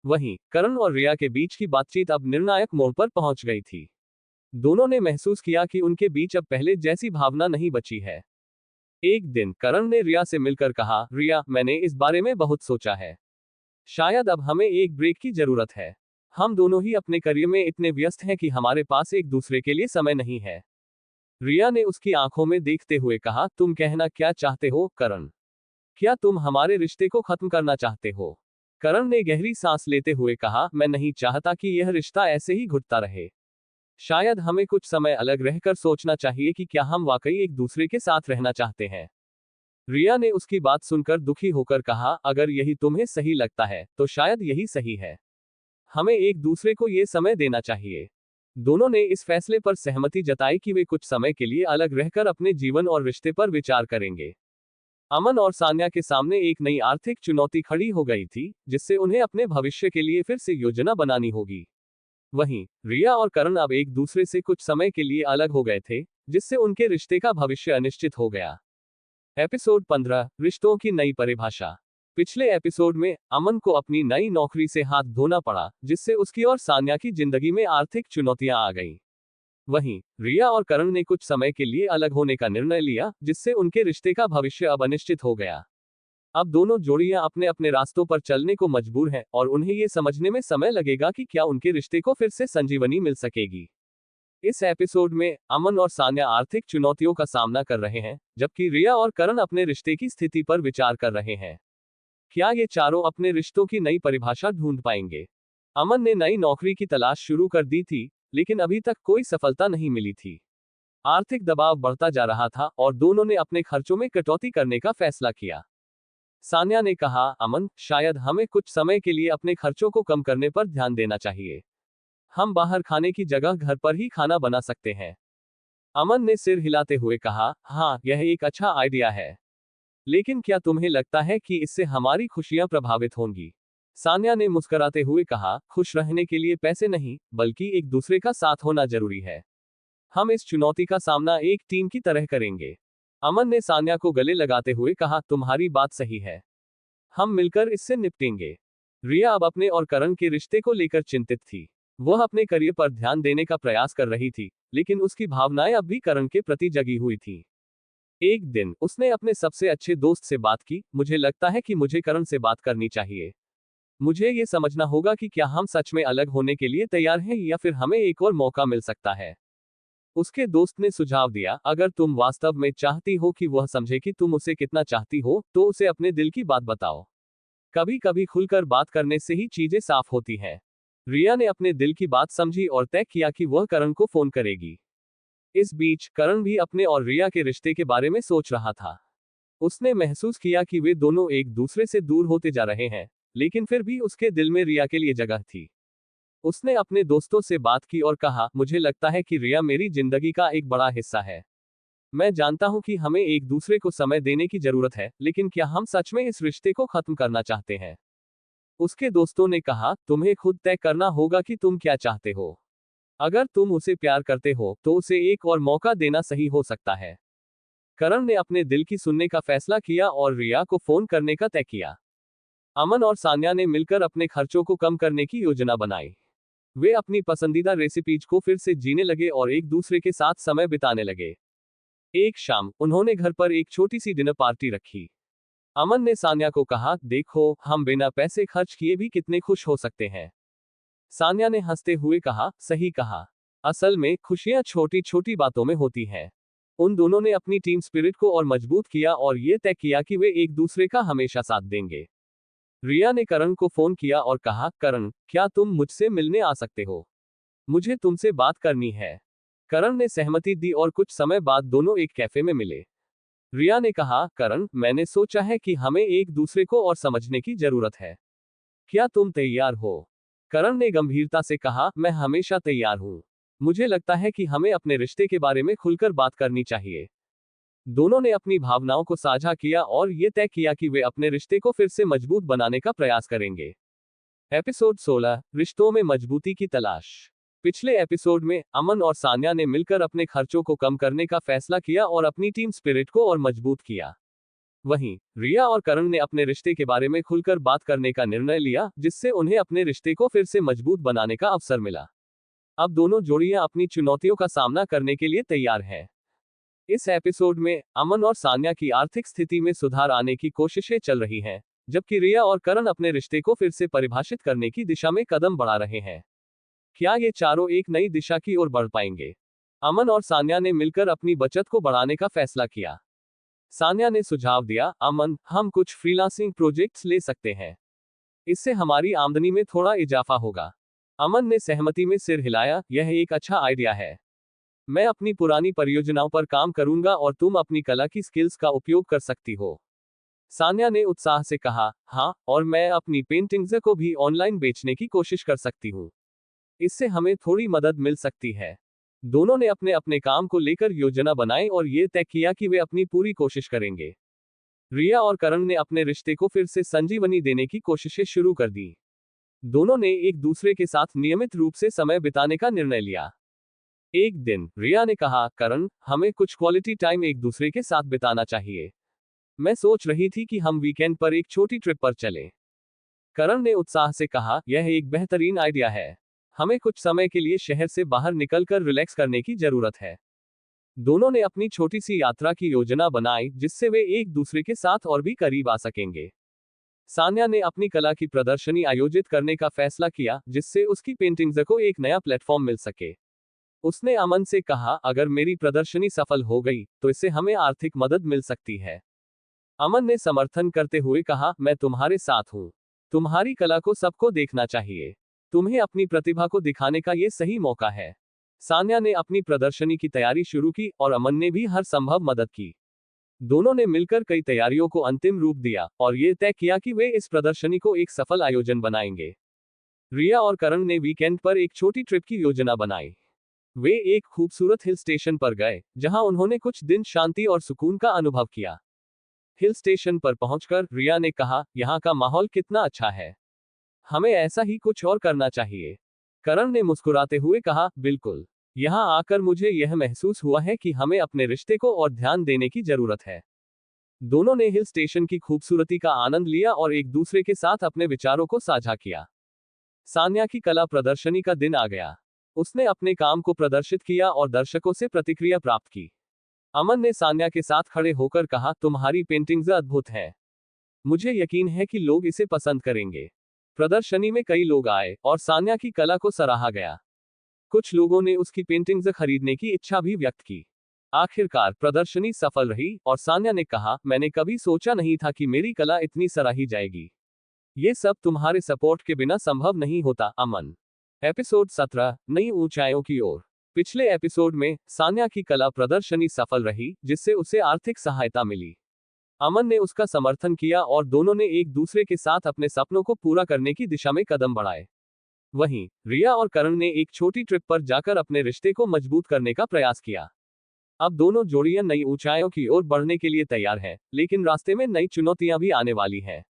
वहीं करण और रिया के बीच की बातचीत अब निर्णायक मोड़ पर पहुंच गई थी। दोनों ने महसूस किया कि उनके बीच अब पहले जैसी भावना नहीं बची है। एक दिन करण ने रिया से मिलकर कहा, रिया, मैंने इस बारे में बहुत सोचा है। शायद अब हमें एक ब्रेक की जरूरत है। हम दोनों ही अपने करियर में इतने व्यस्त हैं कि हमारे पास एक दूसरे के लिए समय नहीं है। रिया ने उसकी आंखों में देखते हुए कहा, तुम कहना क्या चाहते हो करण? क्या तुम हमारे रिश्ते को खत्म करना चाहते हो? करण ने गहरी सांस लेते हुए कहा, मैं नहीं चाहता कि यह रिश्ता ऐसे ही घुटता रहे। शायद हमें कुछ समय अलग रहकर सोचना चाहिए कि क्या हम वाकई एक दूसरे के साथ रहना चाहते हैं। रिया ने उसकी बात सुनकर दुखी होकर कहा, अगर यही तुम्हें सही लगता है तो शायद यही सही है। हमें एक दूसरे को ये समय देना चाहिए। दोनों ने इस फैसले पर सहमति जताई कि वे कुछ समय के लिए अलग रहकर अपने जीवन और रिश्ते पर विचार करेंगे। अमन और सान्या के सामने एक नई आर्थिक चुनौती खड़ी हो गई थी, जिससे उन्हें अपने भविष्य के लिए फिर से योजना बनानी होगी। वहीं रिया और करण अब एक दूसरे से कुछ समय के लिए अलग हो गए थे, जिससे उनके रिश्ते का भविष्य अनिश्चित हो गया। एपिसोड 15, रिश्तों की नई परिभाषा। पिछले एपिसोड में अमन को अपनी नई नौकरी से हाथ धोना पड़ा, जिससे उसकी और सान्या की जिंदगी में आर्थिक चुनौतियां आ गईं। वहीं रिया और करण ने कुछ समय के लिए अलग होने का निर्णय लिया, जिससे उनके रिश्ते का भविष्य अब अनिश्चित हो गया। अब दोनों जोड़ियां अपने अपने रास्तों पर चलने को मजबूर हैं और उन्हें ये समझने में समय लगेगा कि क्या उनके रिश्ते को फिर से संजीवनी मिल सकेगी। इस एपिसोड में अमन और सान्या आर्थिक चुनौतियों का सामना कर रहे हैं, जबकि रिया और करण अपने रिश्ते की स्थिति पर विचार कर रहे हैं। क्या ये चारों अपने रिश्तों की नई परिभाषा ढूंढ पाएंगे? अमन ने नई नौकरी की तलाश शुरू कर दी थी, लेकिन अभी तक कोई सफलता नहीं मिली थी। आर्थिक दबाव बढ़ता जा रहा था और दोनों ने अपने खर्चों में कटौती करने का फैसला किया। सान्या ने कहा, अमन, शायद हमें कुछ समय के लिए अपने खर्चों को कम करने पर ध्यान देना चाहिए। हम बाहर खाने की जगह घर पर ही खाना बना सकते हैं। अमन ने सिर हिलाते हुए कहा, हाँ, यह एक अच्छा आइडिया है। लेकिन क्या तुम्हें लगता है कि इससे हमारी खुशियां प्रभावित होंगी? सान्या ने मुस्कुराते हुए कहा, खुश रहने के लिए पैसे नहीं, बल्कि एक दूसरे का साथ होना जरूरी है। हम इस चुनौती का सामना एक टीम की तरह करेंगे। अमन ने सान्या को गले लगाते हुए कहा, तुम्हारी बात सही है। हम मिलकर इससे निपटेंगे। रिया अब अपने और करण के रिश्ते को लेकर चिंतित थी। वह अपने करियर पर ध्यान देने का प्रयास कर रही थी, लेकिन उसकी भावनाएं अब भी करण के प्रति जगी हुई थी। एक दिन उसने अपने सबसे अच्छे दोस्त से बात की, मुझे लगता है कि मुझे करण से बात करनी चाहिए। मुझे ये समझना होगा कि क्या हम सच में अलग होने के लिए तैयार हैं या फिर हमें एक और मौका मिल सकता है। उसके दोस्त ने सुझाव दिया, अगर तुम वास्तव में चाहती हो कि वह समझे कि तुम उसे कितना चाहती हो, तो उसे अपने दिल की बात बताओ। कभी कभी खुलकर बात करने से ही चीजें साफ होती हैं। रिया ने अपने दिल की बात समझी और तय किया कि वह करण को फोन करेगी। इस बीच करण भी अपने और रिया के रिश्ते के बारे में सोच रहा था। उसने महसूस किया कि वे दोनों एक दूसरे से दूर होते जा रहे हैं, लेकिन फिर भी उसके दिल में रिया के लिए जगह थी। उसने अपने दोस्तों से बात की और कहा, मुझे लगता है कि रिया मेरी जिंदगी का एक बड़ा हिस्सा है। मैं जानता हूं कि हमें एक दूसरे को समय देने की जरूरत है, लेकिन क्या हम सच में इस रिश्ते को खत्म करना चाहते हैं? उसके दोस्तों ने कहा, तुम्हें खुद तय करना होगा कि तुम क्या चाहते हो। अगर तुम उसे प्यार करते हो तो उसे एक और मौका देना सही हो सकता है। करण ने अपने दिल की सुनने का फैसला किया और रिया को फोन करने का तय किया। अमन और सान्या ने मिलकर अपने खर्चों को कम करने की योजना बनाई। वे अपनी पसंदीदा रेसिपीज को फिर से जीने लगे और एक दूसरे के साथ समय बिताने लगे। एक शाम उन्होंने घर पर एक छोटी सी डिनर पार्टी रखी। अमन ने सान्या को कहा, देखो, हम बिना पैसे खर्च किए भी कितने खुश हो सकते हैं। सान्या ने हंसते हुए कहा, सही कहा। असल में खुशियां छोटी छोटी बातों में होती हैं। उन दोनों ने अपनी टीम स्पिरिट को और मजबूत किया और ये तय किया कि वे एक दूसरे का हमेशा साथ देंगे। रिया ने करण को फोन किया और कहा, करण, क्या तुम मुझसे मिलने आ सकते हो? मुझे तुमसे बात करनी है। करण ने सहमति दी और कुछ समय बाद दोनों एक कैफे में मिले। रिया ने कहा, करण, मैंने सोचा है कि हमें एक दूसरे को और समझने की जरूरत है। क्या तुम तैयार हो? करण ने गंभीरता से कहा, मैं हमेशा तैयार हूं। मुझे लगता है कि हमें अपने रिश्ते के बारे में खुलकर बात करनी चाहिए। दोनों ने अपनी भावनाओं को साझा किया और ये तय किया कि वे अपने रिश्ते को फिर से मजबूत बनाने का प्रयास करेंगे। एपिसोड 16, रिश्तों में मजबूती की तलाश। पिछले एपिसोड में अमन और सान्या ने मिलकर अपने खर्चों को कम करने का फैसला किया और अपनी टीम स्पिरिट को और मजबूत किया। वहीं रिया और करण ने अपने रिश्ते के बारे में खुलकर बात करने का निर्णय लिया, जिससे उन्हें अपने रिश्ते को फिर से मजबूत बनाने का अवसर मिला। अब दोनों जोड़ियां अपनी चुनौतियों का सामना करने के लिए तैयार हैं। इस एपिसोड में अमन और सान्या की आर्थिक स्थिति में सुधार आने की कोशिशें चल रही हैं, जबकि रिया और करण अपने रिश्ते को फिर से परिभाषित करने की दिशा में कदम बढ़ा रहे हैं। क्या ये चारों एक नई दिशा की ओर बढ़ पाएंगे? अमन और सान्या ने मिलकर अपनी बचत को बढ़ाने का फैसला किया। सान्या ने सुझाव दिया, अमन, हम कुछ फ्रीलांसिंग प्रोजेक्ट्स ले सकते हैं। इससे हमारी आमदनी में थोड़ा इजाफा होगा। अमन ने सहमति में सिर हिलाया, यह एक अच्छा आइडिया है। मैं अपनी पुरानी परियोजनाओं पर काम करूंगा और तुम अपनी कला की स्किल्स का उपयोग कर सकती हो। सान्या ने उत्साह से कहा, हाँ, और मैं अपनी पेंटिंग्स को भी ऑनलाइन बेचने की कोशिश कर सकती हूँ। इससे हमें थोड़ी मदद मिल सकती है। दोनों ने अपने अपने काम को लेकर योजना बनाई और ये तय किया कि वे अपनी पूरी कोशिश करेंगे। रिया और करण ने अपने रिश्ते को फिर से संजीवनी देने की कोशिशें शुरू कर दी। दोनों ने एक दूसरे के साथ नियमित रूप से समय बिताने का निर्णय लिया। एक दिन रिया ने कहा, करण, हमें कुछ क्वालिटी टाइम एक दूसरे के साथ बिताना चाहिए। मैं सोच रही थी कि हम वीकेंड पर एक छोटी ट्रिप पर चलें। करण ने उत्साह से कहा, यह एक बेहतरीन आइडिया है। हमें कुछ समय के लिए शहर से बाहर निकलकर रिलैक्स करने की जरूरत है। दोनों ने अपनी छोटी सी यात्रा की योजना बनाई, जिससे वे एक दूसरे के साथ और भी करीब आ सकेंगे। सान्या ने अपनी कला की प्रदर्शनी आयोजित करने का फैसला किया, जिससे उसकी पेंटिंग्स को एक नया प्लेटफॉर्म मिल सके। उसने अमन से कहा, अगर मेरी प्रदर्शनी सफल हो गई तो इससे हमें आर्थिक मदद मिल सकती है। अमन ने समर्थन करते हुए कहा, मैं तुम्हारे साथ हूं। तुम्हारी कला को सबको देखना चाहिए। तुम्हें अपनी प्रतिभा को दिखाने का ये सही मौका है। सान्या ने अपनी प्रदर्शनी की तैयारी शुरू की और अमन ने भी हर संभव मदद की। दोनों ने मिलकर कई तैयारियों को अंतिम रूप दिया और ये तय किया कि वे इस प्रदर्शनी को एक सफल आयोजन बनाएंगे। रिया और करण ने वीकेंड पर एक छोटी ट्रिप की योजना बनाई। वे एक खूबसूरत हिल स्टेशन पर गए, जहां उन्होंने कुछ दिन शांति और सुकून का अनुभव किया। हिल स्टेशन पर पहुंचकर रिया ने कहा, यहाँ का माहौल कितना अच्छा है। हमें ऐसा ही कुछ और करना चाहिए। करण ने मुस्कुराते हुए कहा, बिल्कुल। यहाँ आकर मुझे यह महसूस हुआ है कि हमें अपने रिश्ते को और ध्यान देने की जरूरत है। दोनों ने हिल स्टेशन की खूबसूरती का आनंद लिया और एक दूसरे के साथ अपने विचारों को साझा किया। सान्या की कला प्रदर्शनी का दिन आ गया। उसने अपने काम को प्रदर्शित किया और दर्शकों से प्रतिक्रिया प्राप्त की। अमन ने सान्या के साथ खड़े होकर कहा, तुम्हारी पेंटिंग्स अद्भुत है। मुझे यकीन है कि लोग इसे पसंद करेंगे। प्रदर्शनी में कई लोग आए और सान्या की कला को सराहा गया। कुछ लोगों ने उसकी पेंटिंग्स खरीदने की इच्छा भी व्यक्त की। आखिरकार प्रदर्शनी सफल रही और सान्या ने कहा, मैंने कभी सोचा नहीं था कि मेरी कला इतनी सराही जाएगी। ये सब तुम्हारे सपोर्ट के बिना संभव नहीं होता, अमन। एपिसोड 17, नई ऊंचाइयों की ओर। पिछले एपिसोड में सान्या की कला प्रदर्शनी सफल रही, जिससे उसे आर्थिक सहायता मिली। अमन ने उसका समर्थन किया और दोनों ने एक दूसरे के साथ अपने सपनों को पूरा करने की दिशा में कदम बढ़ाए। वहीं रिया और करण ने एक छोटी ट्रिप पर जाकर अपने रिश्ते को मजबूत करने का प्रयास किया। अब दोनों जोड़ियां नई ऊंचाइयों की ओर बढ़ने के लिए तैयार हैं, लेकिन रास्ते में नई चुनौतियां भी आने वाली हैं।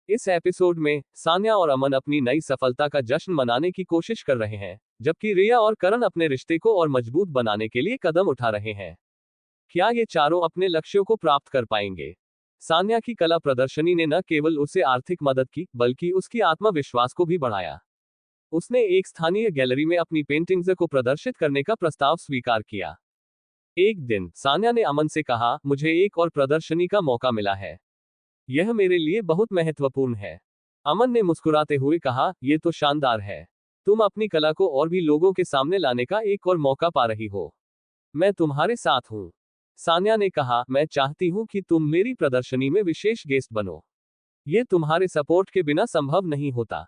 इस एपिसोड में सान्या और अमन अपनी नई सफलता का जश्न मनाने की कोशिश कर रहे हैं, जबकि रिया और करण अपने रिश्ते को और मजबूत बनाने के लिए कदम उठा रहे हैं। क्या ये चारों अपने लक्ष्यों को प्राप्त कर पाएंगे? सान्या की कला प्रदर्शनी ने न केवल उसे आर्थिक मदद की, बल्कि उसकी आत्मविश्वास को भी बढ़ाया। उसने एक स्थानीय गैलरी में अपनी पेंटिंग्स को प्रदर्शित करने का प्रस्ताव स्वीकार किया। एक दिन सान्या ने अमन से कहा, मुझे एक और प्रदर्शनी का मौका मिला है। यह मेरे लिए बहुत महत्वपूर्ण है। अमन ने मुस्कुराते हुए कहा, यह तो शानदार है। तुम अपनी कला को और भी लोगों के सामने लाने का एक और मौका पा रही हो। मैं तुम्हारे साथ हूँ। सान्या ने कहा, मैं चाहती हूँ कि तुम मेरी प्रदर्शनी में विशेष गेस्ट बनो। यह तुम्हारे सपोर्ट के बिना संभव नहीं होता।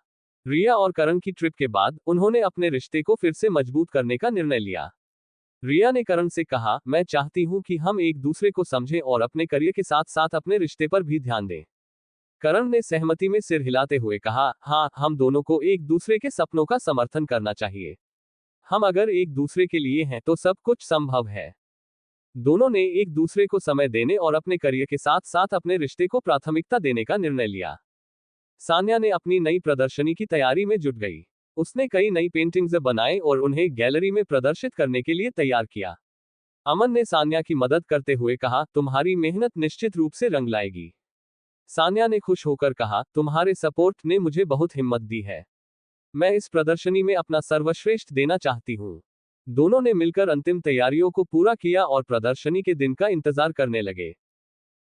रिया और करण की ट्रिप के बाद उन्होंने अपने रिश्ते को फिर से मजबूत करने का निर्णय लिया। रिया ने करण से कहा, मैं चाहती हूं कि हम एक दूसरे को समझें और अपने करियर के साथ साथ अपने रिश्ते पर भी ध्यान दें। करण ने सहमति में सिर हिलाते हुए कहा, हाँ, हम दोनों को एक दूसरे के सपनों का समर्थन करना चाहिए। हम अगर एक दूसरे के लिए हैं तो सब कुछ संभव है। दोनों ने एक दूसरे को समय देने और अपने करियर के साथ साथ अपने रिश्ते को प्राथमिकता देने का निर्णय लिया। सान्या ने अपनी नई प्रदर्शनी की तैयारी में जुट गई। उसने कई नई पेंटिंग्स बनाए और उन्हें गैलरी में प्रदर्शित करने के लिए तैयार किया। अमन ने सान्या की मदद करते हुए कहा, तुम्हारी मेहनत निश्चित रूप से रंग लाएगी। सान्या ने खुश होकर कहा, तुम्हारे सपोर्ट ने मुझे बहुत हिम्मत दी है। मैं इस प्रदर्शनी में अपना सर्वश्रेष्ठ देना चाहती हूँ। दोनों ने मिलकर अंतिम तैयारियों को पूरा किया और प्रदर्शनी के दिन का इंतजार करने लगे।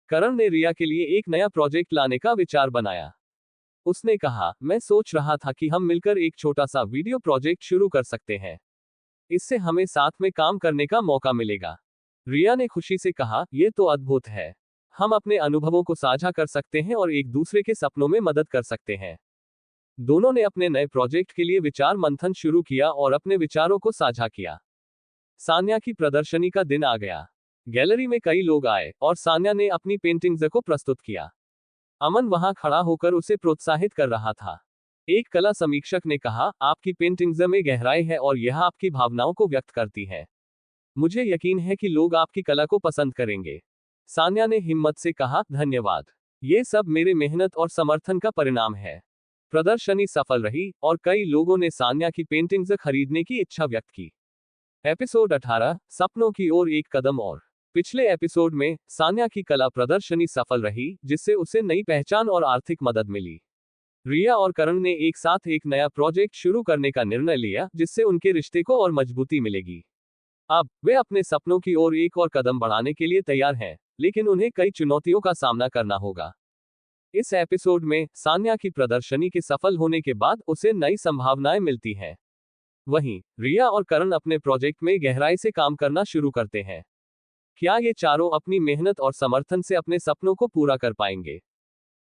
करण ने रिया के लिए एक नया प्रोजेक्ट लाने का विचार बनाया। उसने कहा, मैं सोच रहा था कि हम मिलकर एक छोटा सा वीडियो प्रोजेक्ट शुरू कर सकते हैं। इससे हमें साथ में काम करने का मौका मिलेगा। रिया ने खुशी से कहा, यह तो अद्भुत है। हम अपने अनुभवों को साझा कर सकते हैं और एक दूसरे के सपनों में मदद कर सकते हैं। दोनों ने अपने नए प्रोजेक्ट के लिए विचार मंथन शुरू किया और अपने विचारों को साझा किया। सान्या की प्रदर्शनी का दिन आ गया। गैलरी में कई लोग आए और सान्या ने अपनी पेंटिंग्स को प्रस्तुत किया। अमन वहां खड़ा होकर उसे प्रोत्साहित कर रहा था। एक कला समीक्षक ने कहा, आपकी पेंटिंग्स में गहराई है और यह आपकी भावनाओं को व्यक्त करती है। मुझे यकीन है कि लोग आपकी कला को पसंद करेंगे। सान्या ने हिम्मत से कहा, धन्यवाद। ये सब मेरे मेहनत और समर्थन का परिणाम है। प्रदर्शनी सफल रही और कई लोगों ने सान्या की पेंटिंग्स खरीदने की इच्छा व्यक्त की। एपिसोड 18, सपनों की ओर एक कदम और। पिछले एपिसोड में सान्या की कला प्रदर्शनी सफल रही, जिससे उसे नई पहचान और आर्थिक मदद मिली। रिया और करण ने एक साथ एक नया प्रोजेक्ट शुरू करने का निर्णय लिया, जिससे उनके रिश्ते को और मजबूती मिलेगी। अब वे अपने सपनों की ओर एक और कदम बढ़ाने के लिए तैयार हैं, लेकिन उन्हें कई चुनौतियों का सामना करना होगा। इस एपिसोड में सान्या की प्रदर्शनी के सफल होने के बाद उसे नई संभावनाएं मिलती हैं। वहीं रिया और करण अपने प्रोजेक्ट में गहराई से काम करना शुरू करते हैं। क्या ये चारों अपनी मेहनत और समर्थन से अपने सपनों को पूरा कर पाएंगे?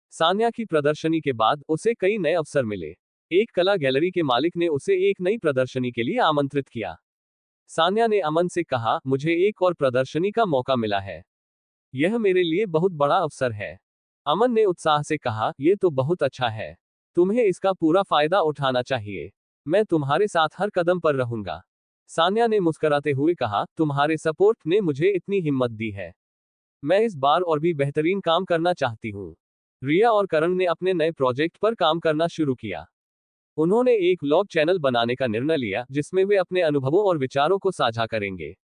सान्या की प्रदर्शनी के बाद उसे कई नए अवसर मिले। एक कला गैलरी के मालिक ने उसे एक नई प्रदर्शनी के लिए आमंत्रित किया। सान्या ने अमन से कहा, मुझे एक और प्रदर्शनी का मौका मिला है। यह मेरे लिए बहुत बड़ा अवसर है। अमन ने उत्साह से कहा, यह तो बहुत अच्छा है। तुम्हें इसका पूरा फायदा उठाना चाहिए। मैं तुम्हारे साथ हर कदम पर रहूंगा। सान्या ने मुस्कुराते हुए कहा, तुम्हारे सपोर्ट ने मुझे इतनी हिम्मत दी है। मैं इस बार और भी बेहतरीन काम करना चाहती हूँ। रिया और करण ने अपने नए प्रोजेक्ट पर काम करना शुरू किया। उन्होंने एक व्लॉग चैनल बनाने का निर्णय लिया, जिसमें वे अपने अनुभवों और विचारों को साझा करेंगे।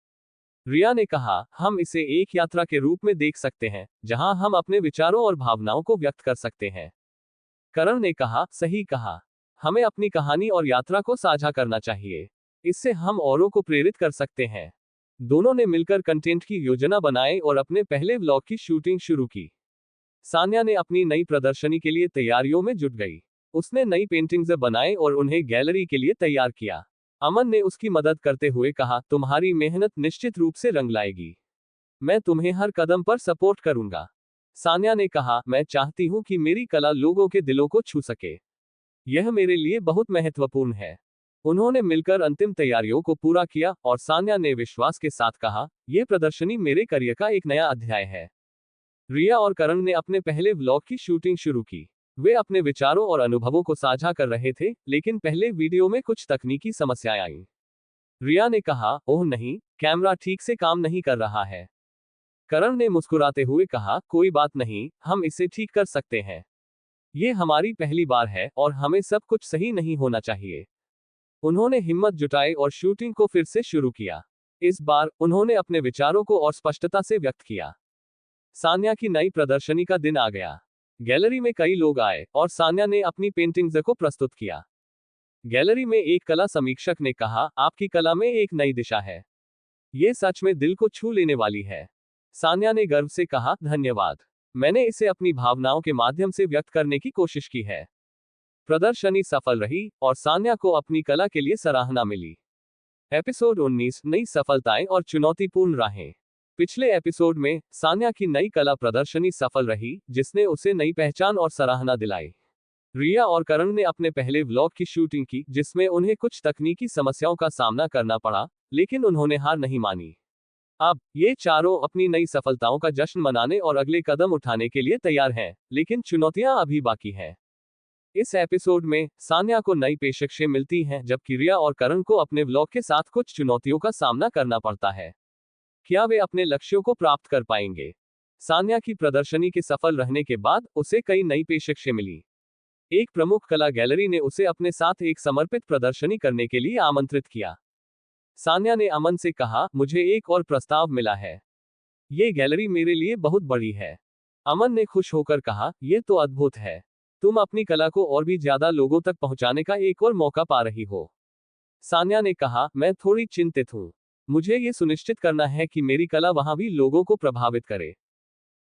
रिया ने कहा, हम इसे एक यात्रा के रूप में देख सकते हैं, जहां हम अपने विचारों और भावनाओं को व्यक्त कर सकते हैं। करण ने कहा, सही कहा। हमें अपनी कहानी और यात्रा को साझा करना चाहिए। इससे हम औरों को प्रेरित कर सकते हैं। दोनों ने मिलकर कंटेंट की योजना बनाई और अपने पहले व्लॉग की शूटिंग शुरू की। सान्या ने अपनी नई प्रदर्शनी के लिए तैयारियों में जुट गई। उसने नई पेंटिंग्स बनाई और उन्हें गैलरी के लिए तैयार किया। अमन ने उसकी मदद करते हुए कहा, तुम्हारी मेहनत निश्चित रूप से रंग लाएगी। मैं तुम्हें हर कदम पर सपोर्ट करूंगा। सान्या ने कहा, मैं चाहती हूं कि मेरी कला लोगों के दिलों को छू सके। यह मेरे लिए बहुत महत्वपूर्ण है। उन्होंने मिलकर अंतिम तैयारियों को पूरा किया और सान्या ने विश्वास के साथ कहा, यह प्रदर्शनी मेरे करियर का एक नया अध्याय है। रिया और करण ने अपने पहले व्लॉग की शूटिंग शुरू की। वे अपने विचारों और अनुभवों को साझा कर रहे थे, लेकिन पहले वीडियो में कुछ तकनीकी समस्याएं आईं। रिया ने कहा, ओह नहीं, कैमरा ठीक से काम नहीं कर रहा है। करण ने मुस्कुराते हुए कहा, कोई बात नहीं, हम इसे ठीक कर सकते हैं। ये हमारी पहली बार है और हमें सब कुछ सही नहीं होना चाहिए। उन्होंने हिम्मत जुटाई और शूटिंग को फिर से शुरू किया। इस बार उन्होंने अपने विचारों को और स्पष्टता से व्यक्त किया। सान्या की नई प्रदर्शनी का दिन आ गया। गैलरी में कई लोग आए और सान्या ने अपनी पेंटिंग्स को प्रस्तुत किया। गैलरी में एक कला समीक्षक ने कहा, आपकी कला में एक नई दिशा है। ये सच में दिल को छू लेने वाली है। सान्या ने गर्व से कहा, धन्यवाद। मैंने इसे अपनी भावनाओं के माध्यम से व्यक्त करने की कोशिश की है। प्रदर्शनी सफल रही और सान्या को अपनी कला के लिए सराहना मिली। एपिसोड 19, नई सफलताएं और चुनौतीपूर्ण राहें। पिछले एपिसोड में सान्या की नई कला प्रदर्शनी सफल रही, जिसने उसे नई पहचान और सराहना दिलाई। रिया और करण ने अपने पहले व्लॉग की शूटिंग की, जिसमें उन्हें कुछ तकनीकी समस्याओं का सामना करना पड़ा, लेकिन उन्होंने हार नहीं मानी। अब ये चारों अपनी नई सफलताओं का जश्न मनाने और अगले कदम उठाने के लिए तैयार हैं, लेकिन चुनौतियां अभी बाकी हैं। इस एपिसोड में सान्या को नई पेशकशें मिलती हैं, जबकि रिया और करण को अपने व्लॉग के साथ कुछ चुनौतियों का सामना करना पड़ता है। क्या वे अपने लक्ष्यों को प्राप्त कर पाएंगे? सान्या की प्रदर्शनी के सफल रहने के बाद उसे कई नई पेशकशें मिली। एक प्रमुख कला गैलरी ने उसे अपने साथ एक समर्पित प्रदर्शनी करने के लिए आमंत्रित किया। सान्या ने अमन से कहा, मुझे एक और प्रस्ताव मिला है। ये गैलरी मेरे लिए बहुत बड़ी है। अमन ने खुश होकर कहा, यह तो अद्भुत है। तुम अपनी कला को और भी ज्यादा लोगों तक पहुंचाने का एक और मौका पा रही हो। सान्या ने कहा, मैं थोड़ी चिंतित हूं। मुझे ये सुनिश्चित करना है कि मेरी कला वहां भी लोगों को प्रभावित करे।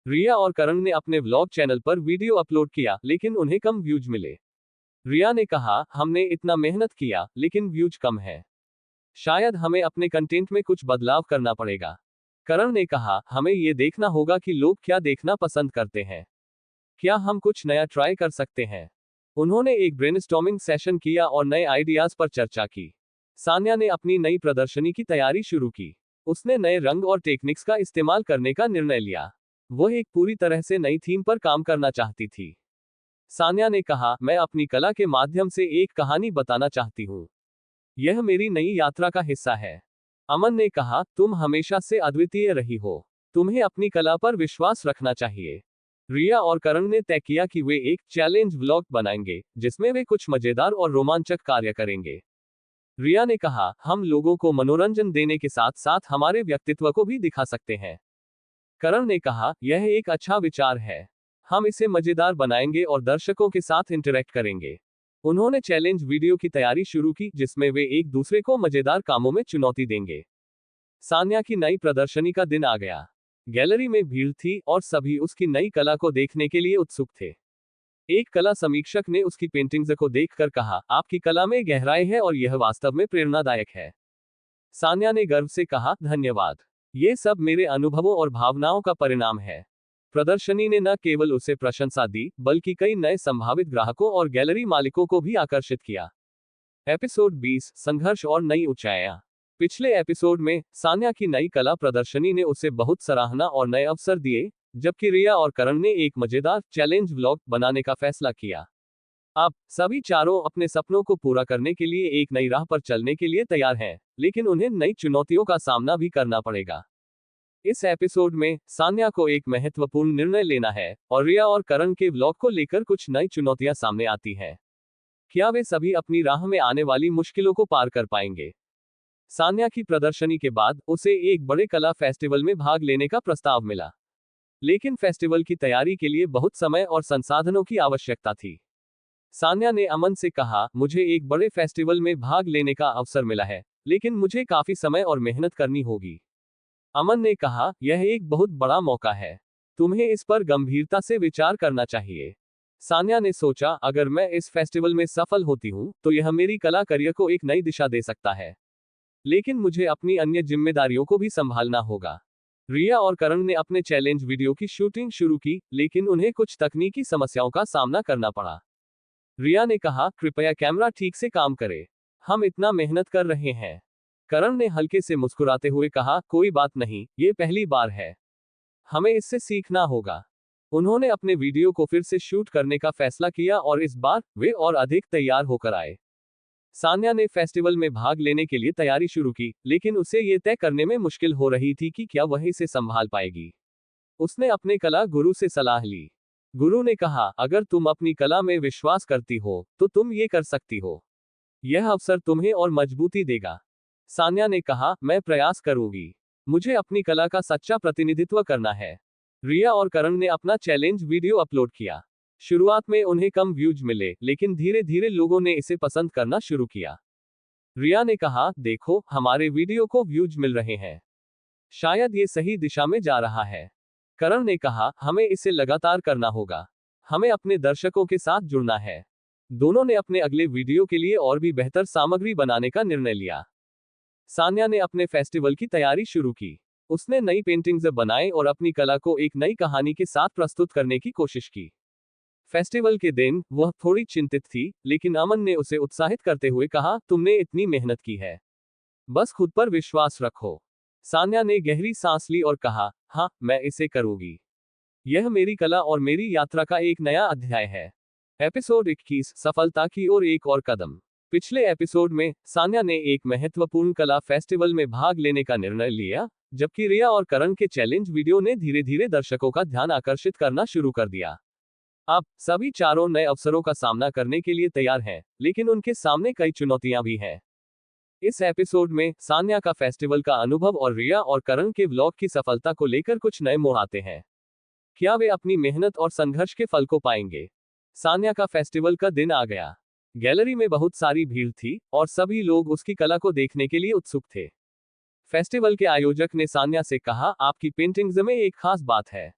रिया और करण ने अपने व्लॉग चैनल पर वीडियो अपलोड किया, लेकिन उन्हें कम व्यूज मिले। रिया ने कहा, हमने इतना मेहनत किया, लेकिन व्यूज कम है। शायद हमें अपने कंटेंट में कुछ बदलाव करना पड़ेगा। करण ने कहा, हमें ये देखना होगा कि लोग क्या देखना पसंद करते हैं। क्या हम कुछ नया ट्राई कर सकते हैं? उन्होंने एक ब्रेनस्टॉर्मिंग सेशन किया और नए आइडियाज पर चर्चा की। सान्या ने अपनी नई प्रदर्शनी की तैयारी शुरू की। उसने नए रंग और टेक्निक्स का इस्तेमाल करने का निर्णय लिया। वो एक पूरी तरह से नई थीम पर काम करना चाहती थी। सान्या ने कहा, मैं अपनी कला के माध्यम से एक कहानी बताना चाहती हूँ। यह मेरी नई यात्रा का हिस्सा है। अमन ने कहा, तुम हमेशा से अद्वितीय रही हो। तुम्हें अपनी कला पर विश्वास रखना चाहिए। रिया और करण ने तय किया कि वे एक चैलेंज व्लॉग बनाएंगे, जिसमें वे कुछ मजेदार और रोमांचक कार्य करेंगे। रिया ने कहा, हम लोगों को मनोरंजन देने के साथ साथ हमारे व्यक्तित्व को भी दिखा सकते हैं। करण ने कहा, यह एक अच्छा विचार है। हम इसे मजेदार बनाएंगे और दर्शकों के साथ इंटरेक्ट करेंगे। उन्होंने चैलेंज वीडियो की तैयारी शुरू की, जिसमें वे एक दूसरे को मजेदार कामों में चुनौती देंगे। सान्या की नई प्रदर्शनी का दिन आ गया। गैलरी में भीड़ थी और सभी उसकी नई कला को देखने के लिए उत्सुक थे। एक कला समीक्षक ने उसकी पेंटिंग्स को देखकर कहा, आपकी कला में गहराई है और यह वास्तव में प्रेरणादायक है। सान्या ने गर्व से कहा, धन्यवाद। ये सब मेरे अनुभवों और भावनाओं का परिणाम है। प्रदर्शनी ने न केवल उसे प्रशंसा दी, बल्कि कई नए संभावित ग्राहकों और गैलरी मालिकों को भी आकर्षित किया। एपिसोड 20, संघर्ष और नई ऊंचाइयां। पिछले एपिसोड में सान्या की नई कला प्रदर्शनी ने उसे बहुत सराहना और नए अवसर दिए, जबकि रिया और करण ने एक मजेदार चैलेंज व्लॉग बनाने का फैसला किया। अब सभी चारों अपने सपनों को पूरा करने के लिए एक नई राह पर चलने के लिए तैयार हैं, लेकिन उन्हें नई चुनौतियों का सामना भी करना पड़ेगा। इस एपिसोड में सान्या को एक महत्वपूर्ण निर्णय लेना है और रिया और करण के व्लॉग को लेकर कुछ नई चुनौतियां सामने आती हैं। क्या वे सभी अपनी राह में आने वाली मुश्किलों को पार कर पाएंगे? सान्या की प्रदर्शनी के बाद उसे एक बड़े कला फेस्टिवल में भाग लेने का प्रस्ताव मिला, लेकिन फेस्टिवल की तैयारी के लिए बहुत समय और संसाधनों की आवश्यकता थी। सान्या ने अमन से कहा, मुझे एक बड़े फेस्टिवल में भाग लेने का अवसर मिला है, लेकिन मुझे काफी समय और मेहनत करनी होगी। अमन ने कहा, यह एक बहुत बड़ा मौका है। तुम्हें इस पर गंभीरता से विचार करना चाहिए। सान्या ने सोचा, अगर मैं इस फेस्टिवल में सफल होती हूँ, तो यह मेरी कला करियर को एक नई दिशा दे सकता है। लेकिन मुझे अपनी अन्य जिम्मेदारियों को भी संभालना होगा। रिया और करण ने अपने चैलेंज वीडियो की शूटिंग शुरू की, लेकिन उन्हें कुछ तकनीकी समस्याओं का सामना करना पड़ा। रिया ने कहा, कृपया कैमरा ठीक से काम करे। हम इतना मेहनत कर रहे हैं। करण ने हल्के से मुस्कुराते हुए कहा, कोई बात नहीं, ये पहली बार है। हमें इससे सीखना होगा। उन्होंने अपने वीडियो को फिर से शूट करने का फैसला किया और इस बार वे और अधिक तैयार होकर आए। सान्या ने फेस्टिवल में भाग लेने के लिए तैयारी शुरू की, लेकिन उसे ये तय करने में मुश्किल हो रही थी कि क्या वह इसे संभाल पाएगी। उसने अपने कला गुरु से सलाह ली। गुरु ने कहा, अगर तुम अपनी कला में विश्वास करती हो, तो तुम ये कर सकती हो। यह अवसर तुम्हें और मजबूती देगा। सान्या ने कहा, मैं प्रयास करूंगी। मुझे अपनी कला का सच्चा प्रतिनिधित्व करना है। रिया और करण ने अपना चैलेंज वीडियो अपलोड किया। शुरुआत में उन्हें कम व्यूज मिले, लेकिन धीरे धीरे लोगों ने इसे पसंद करना शुरू किया। रिया ने कहा, देखो, हमारे वीडियो को व्यूज मिल रहे हैं। शायद ये सही दिशा में जा रहा है। करण ने कहा, हमें इसे लगातार करना होगा। हमें अपने दर्शकों के साथ जुड़ना है। दोनों ने अपने अगले वीडियो के लिए और भी बेहतर सामग्री बनाने का निर्णय लिया। सान्या ने अपने फेस्टिवल की तैयारी शुरू की। उसने नई पेंटिंग्स बनाए और अपनी कला को एक नई कहानी के साथ प्रस्तुत करने की कोशिश की। फेस्टिवल के दिन वह थोड़ी चिंतित थी, लेकिन अमन ने उसे उत्साहित करते हुए कहा, तुमने इतनी मेहनत की है। बस खुद पर विश्वास रखो। सान्या ने गहरी सांस ली और कहा, हाँ, मैं इसे करूंगी। यह मेरी कला और मेरी यात्रा का एक नया अध्याय है। एपिसोड 21, सफलता की ओर एक और कदम। पिछले एपिसोड में सान्या ने एक महत्वपूर्ण कला फेस्टिवल में भाग लेने का निर्णय लिया, जबकि रिया और करण के चैलेंज वीडियो ने धीरे धीरे दर्शकों का ध्यान आकर्षित करना शुरू कर दिया। अब सभी चारों नए अवसरों का सामना करने के लिए तैयार हैं, लेकिन उनके सामने कई चुनौतियां भी हैं। इस एपिसोड में सान्या का फेस्टिवल का अनुभव और रिया और करण के व्लॉग की सफलता को लेकर कुछ नए मोड़ आते हैं। क्या वे अपनी मेहनत और संघर्ष के फल को पाएंगे? सान्या का फेस्टिवल का दिन आ गया। गैलरी में बहुत सारी भीड़ थी और सभी लोग उसकी कला को देखने के लिए उत्सुक थे। फेस्टिवल के आयोजक ने सान्या से कहा, आपकी पेंटिंग्स में एक खास बात है।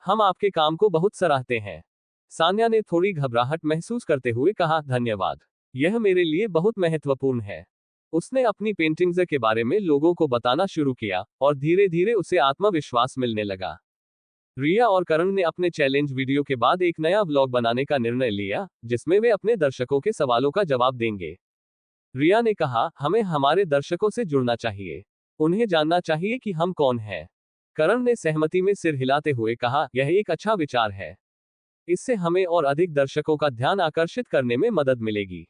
हम आपके काम को बहुत सराहते हैं। सान्या ने थोड़ी घबराहट महसूस करते हुए कहा, धन्यवाद। यह मेरे लिए बहुत महत्वपूर्ण है। उसने अपनी पेंटिंग्स के बारे में लोगों को बताना शुरू किया और धीरे धीरे उसे आत्मविश्वास मिलने लगा। रिया और करण ने अपने चैलेंज वीडियो के बाद एक नया व्लॉग बनाने का निर्णय लिया, जिसमें वे अपने दर्शकों के सवालों का जवाब देंगे। रिया ने कहा, हमें हमारे दर्शकों से जुड़ना चाहिए। उन्हें जानना चाहिए कि हम कौन हैं। करण ने सहमति में सिर हिलाते हुए कहा, यह एक अच्छा विचार है। इससे हमें और अधिक दर्शकों का ध्यान आकर्षित करने में मदद मिलेगी।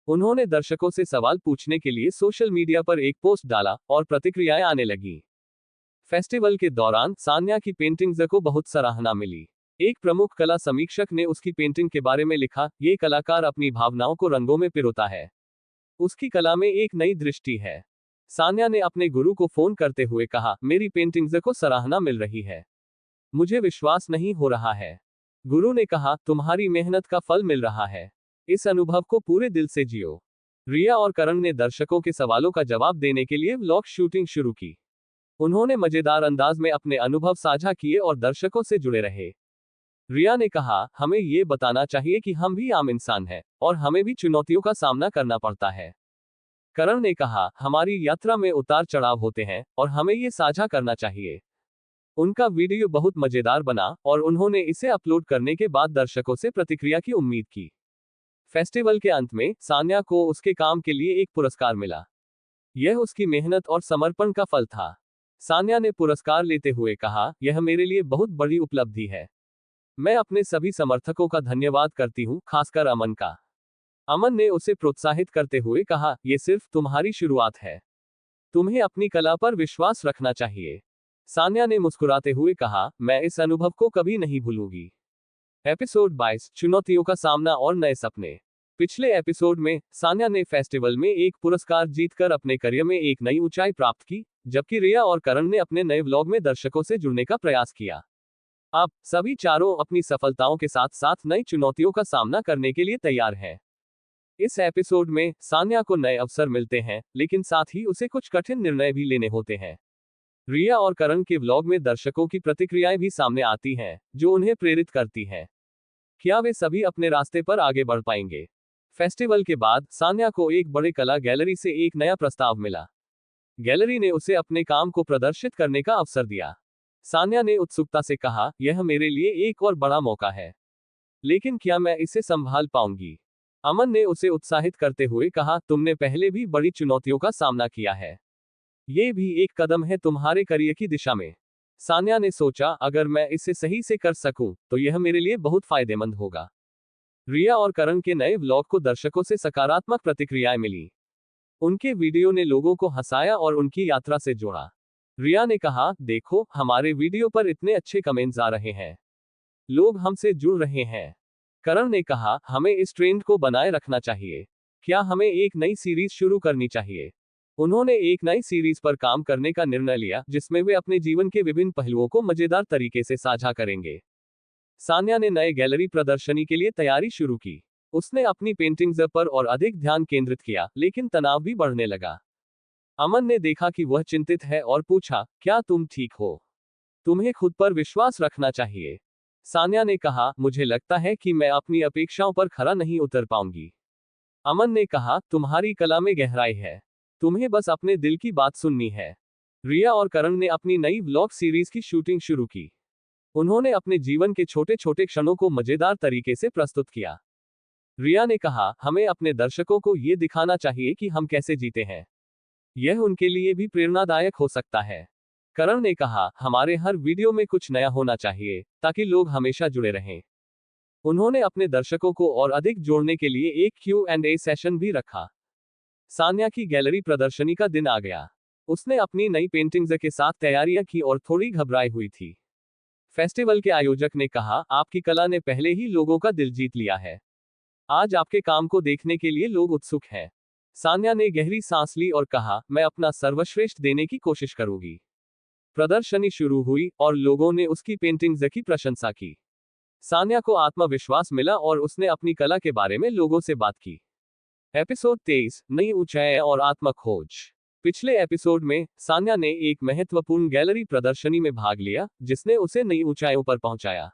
उन्होंने दर्शकों से सवाल पूछने के लिए सोशल मीडिया पर एक पोस्ट डाला और प्रतिक्रियाएं आने लगीं। फेस्टिवल के दौरान सान्या की पेंटिंग्स को बहुत सराहना मिली। एक प्रमुख कला समीक्षक ने उसकी पेंटिंग के बारे में लिखा, ये कलाकार अपनी भावनाओं को रंगों में पिरोता है। उसकी कला में एक नई दृष्टि है। सान्या ने अपने गुरु को फोन करते हुए कहा, मेरी पेंटिंग्स को सराहना मिल रही है। मुझे विश्वास नहीं हो रहा है। गुरु ने कहा, तुम्हारी मेहनत का फल मिल रहा है। इस अनुभव को पूरे दिल से जियो। रिया और करण ने दर्शकों के सवालों का जवाब देने के लिए व्लॉग शूटिंग शुरू की। उन्होंने मजेदार अंदाज में अपने अनुभव साझा किए और दर्शकों से जुड़े रहे। रिया ने कहा, हमें ये बताना चाहिए कि हम भी आम इंसान हैं और हमें भी चुनौतियों का सामना करना पड़ता है। करण ने कहा, हमारी यात्रा में उतार चढ़ाव होते हैं और हमें ये साझा करना चाहिए। उनका वीडियो बहुत मजेदार बना और उन्होंने इसे अपलोड करने के बाद दर्शकों से प्रतिक्रिया की उम्मीद की। फेस्टिवल के अंत में सान्या को उसके काम के लिए एक पुरस्कार मिला। यह उसकी मेहनत और समर्पण का फल था। सान्या ने पुरस्कार लेते हुए कहा, यह मेरे लिए बहुत बड़ी उपलब्धि है। मैं अपने सभी समर्थकों का धन्यवाद करती हूँ, खासकर अमन का। अमन ने उसे प्रोत्साहित करते हुए कहा, यह सिर्फ तुम्हारी शुरुआत है। तुम्हें अपनी कला पर विश्वास रखना चाहिए। सान्या ने मुस्कुराते हुए कहा, मैं इस अनुभव को कभी नहीं भूलूंगी। एपिसोड 22, चुनौतियों का सामना और नए सपने। पिछले एपिसोड में सान्या ने फेस्टिवल में एक पुरस्कार जीतकर अपने करियर में एक नई ऊंचाई प्राप्त की, जबकि रिया और करण ने अपने नए व्लॉग में दर्शकों से जुड़ने का प्रयास किया। अब सभी चारों अपनी सफलताओं के साथ साथ नई चुनौतियों का सामना करने के लिए तैयार हैं। इस एपिसोड में सान्या को नए अवसर मिलते हैं, लेकिन साथ ही उसे कुछ कठिन निर्णय भी लेने होते हैं। रिया और करण के व्लॉग में दर्शकों की प्रतिक्रियाएं भी सामने आती हैं, जो उन्हें प्रेरित करती हैं। क्या वे सभी अपने रास्ते पर आगे बढ़ पाएंगे? फेस्टिवल के बाद सान्या को एक बड़े कला गैलरी से एक नया प्रस्ताव मिला। गैलरी ने उसे अपने काम को प्रदर्शित करने का अवसर दिया। सान्या ने उत्सुकता से कहा, यह मेरे लिए एक और बड़ा मौका है, लेकिन क्या मैं इसे संभाल पाऊंगी? अमन ने उसे उत्साहित करते हुए कहा, तुमने पहले भी बड़ी चुनौतियों का सामना किया है। ये भी एक कदम है तुम्हारे करियर की दिशा में। सान्या ने सोचा, अगर मैं इसे सही से कर सकूं, तो यह मेरे लिए बहुत फायदेमंद होगा। रिया और करण के नए व्लॉग को दर्शकों से सकारात्मक प्रतिक्रियाएं मिली। उनके वीडियो ने लोगों को हंसाया और उनकी यात्रा से जोड़ा। रिया ने कहा, देखो, हमारे वीडियो पर इतने अच्छे कमेंट्स आ रहे हैं। लोग हमसे जुड़ रहे हैं। करण ने कहा, हमें इस ट्रेंड को बनाए रखना चाहिए। क्या हमें एक नई सीरीज शुरू करनी चाहिए? उन्होंने एक नई सीरीज पर काम करने का निर्णय लिया, जिसमें वे अपने जीवन के विभिन्न पहलुओं को मजेदार तरीके से साझा करेंगे। सान्या ने नए गैलरी प्रदर्शनी के लिए तैयारी शुरू की। उसने अपनी पेंटिंग्स पर और अधिक ध्यान केंद्रित किया, लेकिन तनाव भी बढ़ने लगा। अमन ने देखा कि वह चिंतित है और पूछा, क्या तुम ठीक हो? तुम्हें खुद पर विश्वास रखना चाहिए। सान्या ने कहा, मुझे लगता है कि मैं अपनी अपेक्षाओं पर खरा नहीं उतर पाऊंगी। अमन ने कहा, तुम्हारी कला में गहराई है। तुम्हें बस अपने दिल की बात सुननी है। रिया और करण ने अपनी नई व्लॉग सीरीज की शूटिंग शुरू की। उन्होंने अपने जीवन के छोटे छोटे क्षणों को मजेदार तरीके से प्रस्तुत किया। रिया ने कहा, हमें अपने दर्शकों को ये दिखाना चाहिए कि हम कैसे जीते हैं। यह उनके लिए भी प्रेरणादायक हो सकता है। करण ने कहा, हमारे हर वीडियो में कुछ नया होना चाहिए ताकि लोग हमेशा जुड़े रहें। उन्होंने अपने दर्शकों को और अधिक जोड़ने के लिए एक Q&A सेशन भी रखा। सान्या की गैलरी प्रदर्शनी का दिन आ गया। उसने अपनी नई पेंटिंग्स के साथ तैयारियां की और थोड़ी घबराई हुई थी। फेस्टिवल के आयोजक ने कहा, आपकी कला ने पहले ही लोगों का दिल जीत लिया है। आज आपके काम को देखने के लिए लोग उत्सुक हैं। सान्या ने गहरी सांस ली और कहा, मैं अपना सर्वश्रेष्ठ देने की कोशिश करूंगी। प्रदर्शनी शुरू हुई और लोगों ने उसकी पेंटिंग्स की प्रशंसा की। सान्या को आत्मविश्वास मिला और उसने अपनी कला के बारे में लोगों से बात की। एपिसोड 23, नई ऊंचाई और आत्म खोज। पिछले एपिसोड में सान्या ने एक महत्वपूर्ण गैलरी प्रदर्शनी में भाग लिया, जिसने उसे नई ऊंचाइयों पर पहुंचाया।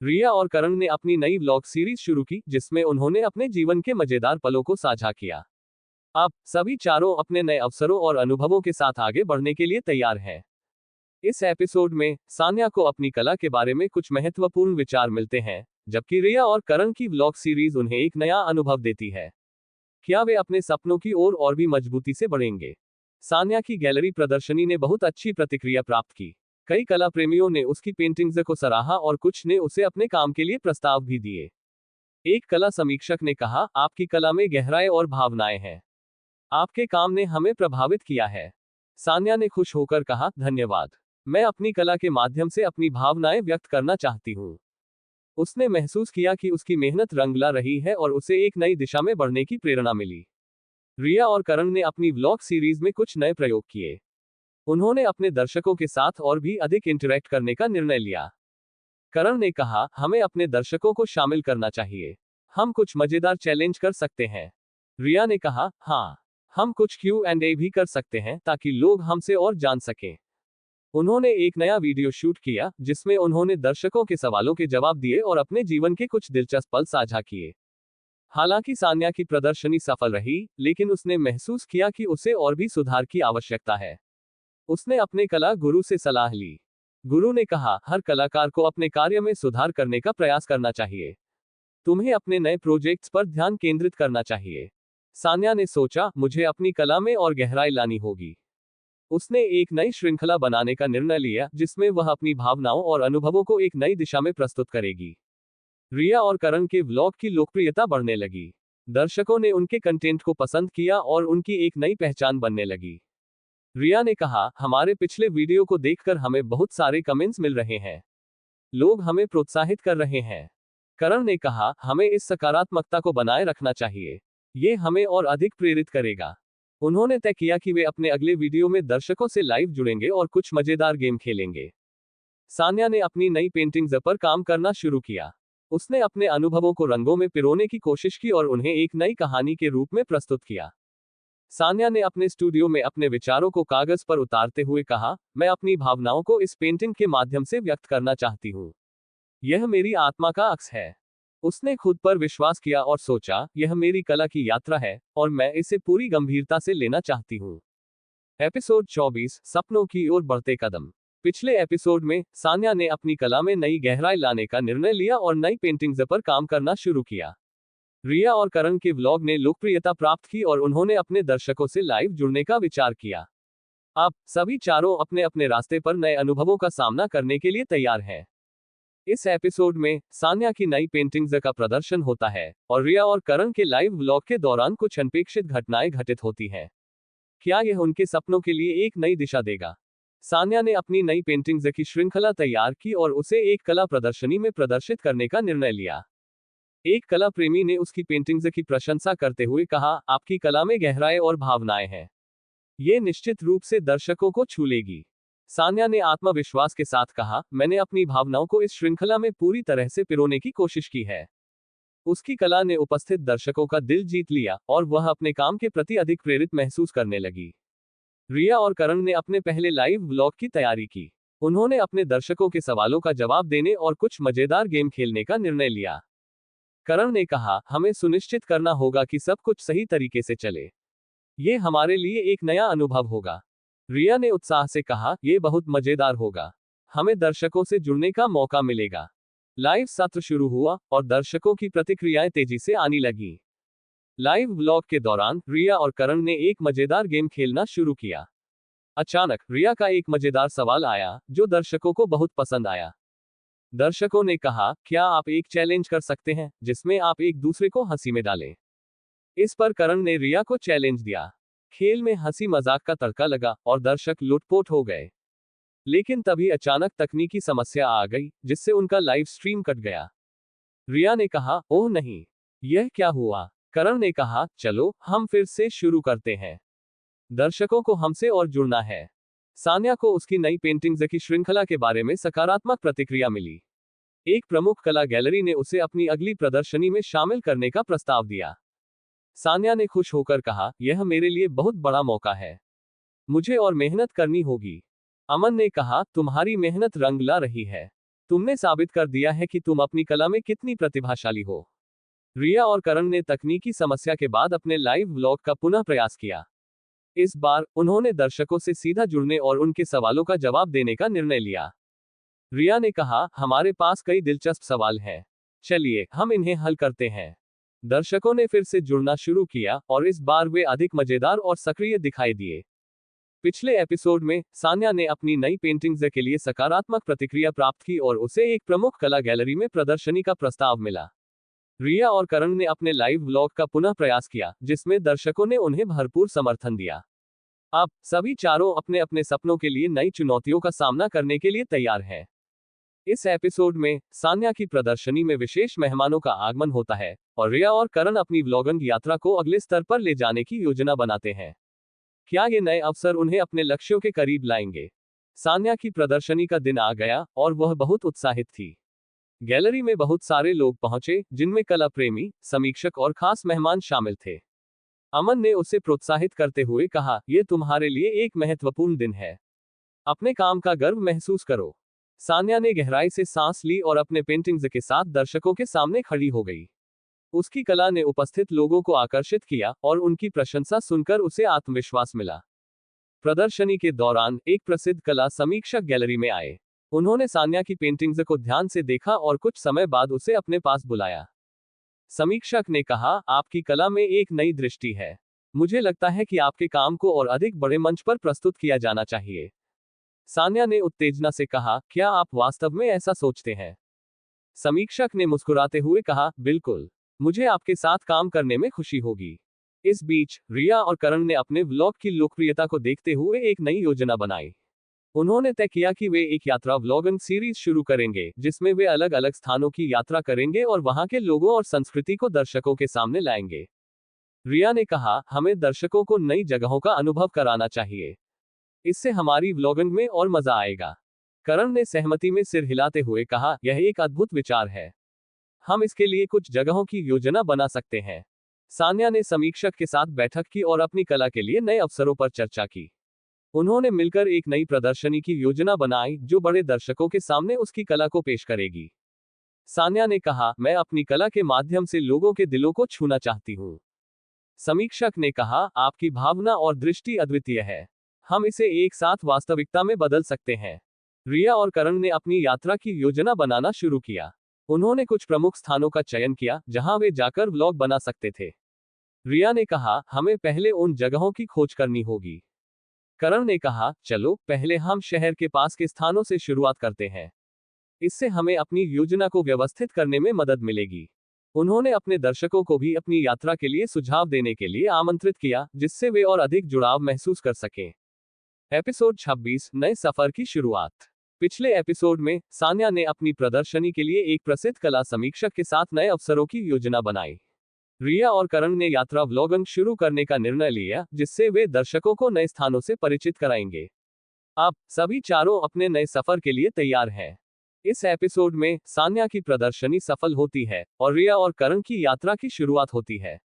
रिया और करण ने अपनी नई व्लॉग सीरीज शुरू की, जिसमें उन्होंने अपने जीवन के मजेदार पलों को साझा किया। अब सभी चारों अपने नए अवसरों और अनुभवों के साथ आगे बढ़ने के लिए तैयार हैं। इस एपिसोड में सान्या को अपनी कला के बारे में कुछ महत्वपूर्ण विचार मिलते हैं, जबकि रिया और करण की व्लॉग सीरीज उन्हें एक नया अनुभव देती है। क्या वे अपने सपनों की ओर और भी मजबूती से बढ़ेंगे? सान्या की गैलरी प्रदर्शनी ने बहुत अच्छी प्रतिक्रिया प्राप्त की। कई कला प्रेमियों ने उसकी पेंटिंग्स को सराहा और कुछ ने उसे अपने काम के लिए प्रस्ताव भी दिए। एक कला समीक्षक ने कहा, आपकी कला में गहराई और भावनाएं हैं। आपके काम ने हमें प्रभावित किया है। सान्या ने खुश होकर कहा, धन्यवाद। मैं अपनी कला के माध्यम से अपनी भावनाएं व्यक्त करना चाहती हूँ। उसने महसूस किया कि उसकी मेहनत रंग ला रही है और उसे एक नई दिशा में बढ़ने की प्रेरणा मिली। रिया और करण ने अपनी व्लॉग सीरीज में कुछ नए प्रयोग किए। उन्होंने अपने दर्शकों के साथ और भी अधिक इंटरेक्ट करने का निर्णय लिया। करण ने कहा, हमें अपने दर्शकों को शामिल करना चाहिए। हम कुछ मजेदार चैलेंज कर सकते हैं। रिया ने कहा, हाँ, हम कुछ Q&A भी कर सकते हैं ताकि लोग हमसे और जान सकें। उन्होंने एक नया वीडियो शूट किया, जिसमें उन्होंने दर्शकों के सवालों के जवाब दिए और अपने जीवन के कुछ दिलचस्प पल साझा किए। हालांकि सान्या की प्रदर्शनी सफल रही, लेकिन उसने महसूस किया कि उसे और भी सुधार की आवश्यकता है। उसने अपने कला गुरु से सलाह ली। गुरु ने कहा, हर कलाकार को अपने कार्य में सुधार करने का प्रयास करना चाहिए। तुम्हें अपने नए प्रोजेक्ट्स पर ध्यान केंद्रित करना चाहिए। सान्या ने सोचा, मुझे अपनी कला में और गहराई लानी होगी। उसने एक नई श्रृंखला बनाने का निर्णय लिया, जिसमें वह अपनी भावनाओं और अनुभवों को एक नई दिशा में प्रस्तुत करेगी। रिया और करण के व्लॉग की लोकप्रियता बढ़ने लगी। दर्शकों ने उनके कंटेंट को पसंद किया और उनकी एक नई पहचान बनने लगी। रिया ने कहा, हमारे पिछले वीडियो को देखकर हमें बहुत सारे कमेंट्स मिल रहे हैं। लोग हमें प्रोत्साहित कर रहे हैं। करण ने कहा, हमें इस सकारात्मकता को बनाए रखना चाहिए। ये हमें और अधिक प्रेरित करेगा। उन्होंने तय किया कि वे अपने अगले वीडियो में दर्शकों से लाइव जुड़ेंगे और कुछ मजेदार गेम खेलेंगे। सान्या ने अपनी नई पेंटिंग्स पर काम करना शुरू किया। उसने अपने अनुभवों को रंगों में पिरोने की कोशिश की और उन्हें एक नई कहानी के रूप में प्रस्तुत किया। सान्या ने अपने स्टूडियो में अपने विचारों को कागज पर उतारते हुए कहा, मैं अपनी भावनाओं को इस पेंटिंग के माध्यम से व्यक्त करना चाहती हूँ। यह मेरी आत्मा का अक्स है। उसने खुद पर विश्वास किया और सोचा, यह मेरी कला की यात्रा है और मैं इसे पूरी गंभीरता से लेना चाहती हूँ। एपिसोड 24, सपनों की ओर बढ़ते कदम। पिछले एपिसोड में सान्या ने अपनी कला में नई गहराई लाने का निर्णय लिया और नई पेंटिंग्स पर काम करना शुरू किया। रिया और करण के व्लॉग ने लोकप्रियता प्राप्त की और उन्होंने अपने दर्शकों से लाइव जुड़ने का विचार किया। अब सभी चारों अपने अपने रास्ते पर नए अनुभवों का सामना करने के लिए तैयार हैं। इस एपिसोड में सान्या की नई पेंटिंग्स का प्रदर्शन होता है और रिया और करण के लाइव व्लॉग के दौरान कुछ अनपेक्षित घटनाएं घटित होती हैं। क्या यह उनके सपनों के लिए एक नई दिशा देगा? सान्या ने अपनी नई पेंटिंग्स की श्रृंखला तैयार की और उसे एक कला प्रदर्शनी में प्रदर्शित करने का निर्णय लिया। एक कला प्रेमी ने उसकी पेंटिंग्स की प्रशंसा करते हुए कहा, आपकी कला में गहराई और भावनाएं हैं। ये निश्चित रूप से दर्शकों को छू लेगी। सान्या ने आत्मविश्वास के साथ कहा, मैंने अपनी भावनाओं को इस श्रृंखला में पूरी तरह से पिरोने की कोशिश की है। उसकी कला ने उपस्थित दर्शकों का दिल जीत लिया और वह अपने काम के प्रति अधिक प्रेरित महसूस करने लगी। रिया और करण ने अपने पहले लाइव व्लॉग की तैयारी की। उन्होंने अपने दर्शकों के सवालों का जवाब देने और कुछ मजेदार गेम खेलने का निर्णय लिया। करण ने कहा, हमें सुनिश्चित करना होगा कि सब कुछ सही तरीके से चले। ये हमारे लिए एक नया अनुभव होगा। रिया ने उत्साह से कहा, यह बहुत मजेदार होगा। हमें दर्शकों से जुड़ने का मौका मिलेगा। लाइव सत्र शुरू हुआ और दर्शकों की प्रतिक्रियाएं तेजी से आने लगी। लाइव व्लॉग के दौरान रिया और करण ने एक मजेदार गेम खेलना शुरू किया। अचानक रिया का एक मजेदार सवाल आया जो दर्शकों को बहुत पसंद आया। दर्शकों ने कहा, क्या आप एक चैलेंज कर सकते हैं जिसमें आप एक दूसरे को हंसी में डालें? इस पर करण ने रिया को चैलेंज दिया। खेल में हंसी मजाक का तड़का लगा और दर्शक लुटपुट हो गए। लेकिन तभी अचानक तकनीकी समस्या आ गई जिससे उनका लाइव स्ट्रीम कट गया। रिया ने कहा, ओह नहीं, यह क्या हुआ? करण ने कहा, चलो हम फिर से शुरू करते हैं। दर्शकों को हमसे और जुड़ना है। सान्या को उसकी नई पेंटिंग्स की श्रृंखला के बारे में सकारात्मक प्रतिक्रिया मिली। एक प्रमुख कला गैलरी ने उसे अपनी अगली प्रदर्शनी में शामिल करने का प्रस्ताव दिया। सान्या ने खुश होकर कहा, यह मेरे लिए बहुत बड़ा मौका है। मुझे और मेहनत करनी होगी। अमन ने कहा, तुम्हारी मेहनत रंग ला रही है। तुमने साबित कर दिया है कि तुम अपनी कला में कितनी प्रतिभाशाली हो। रिया और करण ने तकनीकी समस्या के बाद अपने लाइव व्लॉग का पुनः प्रयास किया। इस बार उन्होंने दर्शकों से सीधा जुड़ने और उनके सवालों का जवाब देने का निर्णय लिया। रिया ने कहा, हमारे पास कई दिलचस्प सवाल हैं। चलिए हम इन्हें हल करते हैं। दर्शकों ने फिर से जुड़ना शुरू किया और इस बार वे अधिक मजेदार और सक्रिय दिखाई दिए। पिछले एपिसोड में सान्या ने अपनी नई पेंटिंग्स के लिए सकारात्मक प्रतिक्रिया प्राप्त की और उसे एक प्रमुख कला गैलरी में प्रदर्शनी का प्रस्ताव मिला। रिया और करण ने अपने लाइव व्लॉग का पुनः प्रयास किया जिसमें दर्शकों ने उन्हें भरपूर समर्थन दिया। अब सभी चारों अपने अपने सपनों के लिए नई चुनौतियों का सामना करने के लिए तैयार हैं। इस एपिसोड में सान्या की प्रदर्शनी में विशेष मेहमानों का आगमन होता है और रिया और करण अपनी व्लॉगिंग यात्रा को अगले स्तर पर ले जाने की योजना बनाते हैं। क्या ये नए अवसर उन्हें अपने लक्ष्यों के करीब लाएंगे? सान्या की प्रदर्शनी का दिन आ गया और वह बहुत उत्साहित थी। गैलरी में बहुत सारे लोग पहुंचे जिनमें कला प्रेमी, समीक्षक और खास मेहमान शामिल थे। अमन ने उसे प्रोत्साहित करते हुए कहा, यह तुम्हारे लिए एक महत्वपूर्ण दिन है। अपने काम का गर्व महसूस करो। सान्या ने गहराई से सांस ली और अपने पेंटिंग्स के साथ दर्शकों के सामने खड़ी हो गई। उसकी कला ने उपस्थित लोगों को आकर्षित किया और उनकी प्रशंसा सुनकर उसे आत्मविश्वास मिला। प्रदर्शनी के दौरान एक प्रसिद्ध कला समीक्षक गैलरी में आए। उन्होंने सान्या की पेंटिंग्स को ध्यान से देखा और कुछ समय बाद उसे अपने पास बुलाया। समीक्षक ने कहा, आपकी कला में एक नई दृष्टि है। मुझे लगता है कि आपके काम को और अधिक बड़े मंच पर प्रस्तुत किया जाना चाहिए। सान्या ने उत्तेजना से कहा, क्या आप वास्तव में ऐसा सोचते हैं? समीक्षक ने मुस्कुराते हुए कहा, बिल्कुल, मुझे आपके साथ काम करने में खुशी होगी। इस बीच रिया और करण ने अपने व्लॉग की लोकप्रियता को देखते हुए एक नई योजना बनाई। उन्होंने तय किया कि वे एक यात्रा व्लॉगिंग सीरीज शुरू करेंगे जिसमें वे अलग अलग स्थानों की यात्रा करेंगे और वहां के लोगों और संस्कृति को दर्शकों के सामने लाएंगे। रिया ने कहा, हमें दर्शकों को नई जगहों का अनुभव कराना चाहिए। इससे हमारी व्लॉगिंग में और मजा आएगा। करण ने सहमति में सिर हिलाते हुए कहा, यह एक अद्भुत विचार है। हम इसके लिए कुछ जगहों की योजना बना सकते हैं। सान्या ने समीक्षक के साथ बैठक की और अपनी कला के लिए नए अवसरों पर चर्चा की। उन्होंने मिलकर एक नई प्रदर्शनी की योजना बनाई जो बड़े दर्शकों के सामने उसकी कला को पेश करेगी। सान्या ने कहा, मैं अपनी कला के माध्यम से लोगों के दिलों को छूना चाहती हूँ। समीक्षक ने कहा, आपकी भावना और दृष्टि अद्वितीय है। हम इसे एक साथ वास्तविकता में बदल सकते हैं। रिया और करण ने अपनी यात्रा की योजना बनाना शुरू किया। उन्होंने कुछ प्रमुख स्थानों का चयन किया जहां वे जाकर व्लॉग बना सकते थे। रिया ने कहा, हमें पहले उन जगहों की खोज करनी होगी। करण ने कहा, चलो पहले हम शहर के पास के स्थानों से शुरुआत करते हैं। इससे हमें अपनी योजना को व्यवस्थित करने में मदद मिलेगी। उन्होंने अपने दर्शकों को भी अपनी यात्रा के लिए सुझाव देने के लिए आमंत्रित किया जिससे वे और अधिक जुड़ाव महसूस कर सकें। एपिसोड 26, नए सफर की शुरुआत। पिछले एपिसोड में सान्या ने अपनी प्रदर्शनी के लिए एक प्रसिद्ध कला समीक्षक के साथ नए अवसरों की योजना बनाई। रिया और करण ने यात्रा व्लॉगिंग शुरू करने का निर्णय लिया जिससे वे दर्शकों को नए स्थानों से परिचित कराएंगे। अब सभी चारों अपने नए सफर के लिए तैयार हैं। इस एपिसोड में सान्या की प्रदर्शनी सफल होती है और रिया और करण की यात्रा की शुरुआत होती है।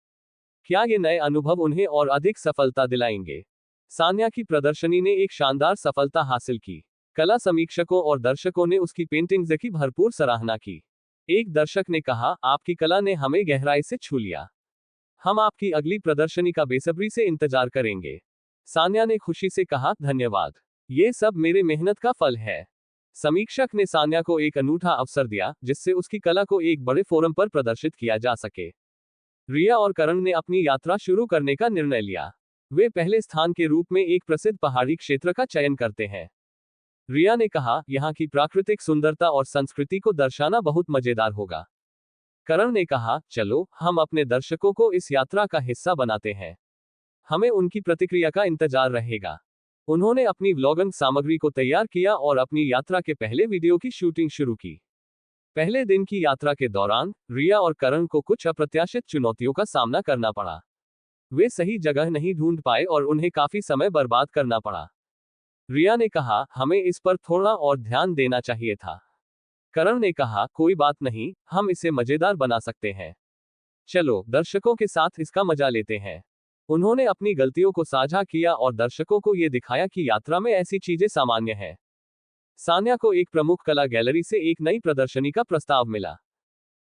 क्या ये नए अनुभव उन्हें और अधिक सफलता दिलाएंगे? सान्या की प्रदर्शनी ने एक शानदार सफलता हासिल की। कला समीक्षकों और दर्शकों ने उसकी पेंटिंग्स की भरपूर सराहना की। एक दर्शक ने कहा, आपकी कला ने हमें गहराई से छू लिया। हम आपकी अगली प्रदर्शनी का बेसब्री से इंतजार करेंगे। सान्या ने खुशी से कहा, धन्यवाद। ये सब मेरे मेहनत का फल है। समीक्षक ने सान्या को एक अनूठा अवसर दिया जिससे उसकी कला को एक बड़े फोरम पर प्रदर्शित किया जा सके। रिया और करण ने अपनी यात्रा शुरू करने का निर्णय लिया। वे पहले स्थान के रूप में एक प्रसिद्ध पहाड़ी क्षेत्र का चयन करते हैं। रिया ने कहा, यहाँ की प्राकृतिक सुंदरता और संस्कृति को दर्शाना बहुत मजेदार होगा। करण ने कहा, चलो हम अपने दर्शकों को इस यात्रा का हिस्सा बनाते हैं। हमें उनकी प्रतिक्रिया का इंतजार रहेगा। उन्होंने अपनी व्लॉगिंग सामग्री को तैयार किया और अपनी यात्रा के पहले वीडियो की शूटिंग शुरू की। पहले दिन की यात्रा के दौरान रिया और करण को कुछ अप्रत्याशित चुनौतियों का सामना करना पड़ा। वे सही जगह नहीं ढूंढ पाए और उन्हें काफी समय बर्बाद करना पड़ा। रिया ने कहा, हमें इस पर थोड़ा और ध्यान देना चाहिए था। करण ने कहा, कोई बात नहीं, हम इसे मजेदार बना सकते हैं। चलो दर्शकों के साथ इसका मजा लेते हैं। उन्होंने अपनी गलतियों को साझा किया और दर्शकों को यह दिखाया कि यात्रा में ऐसी चीजें सामान्य हैं। सान्या को एक प्रमुख कला गैलरी से एक नई प्रदर्शनी का प्रस्ताव मिला।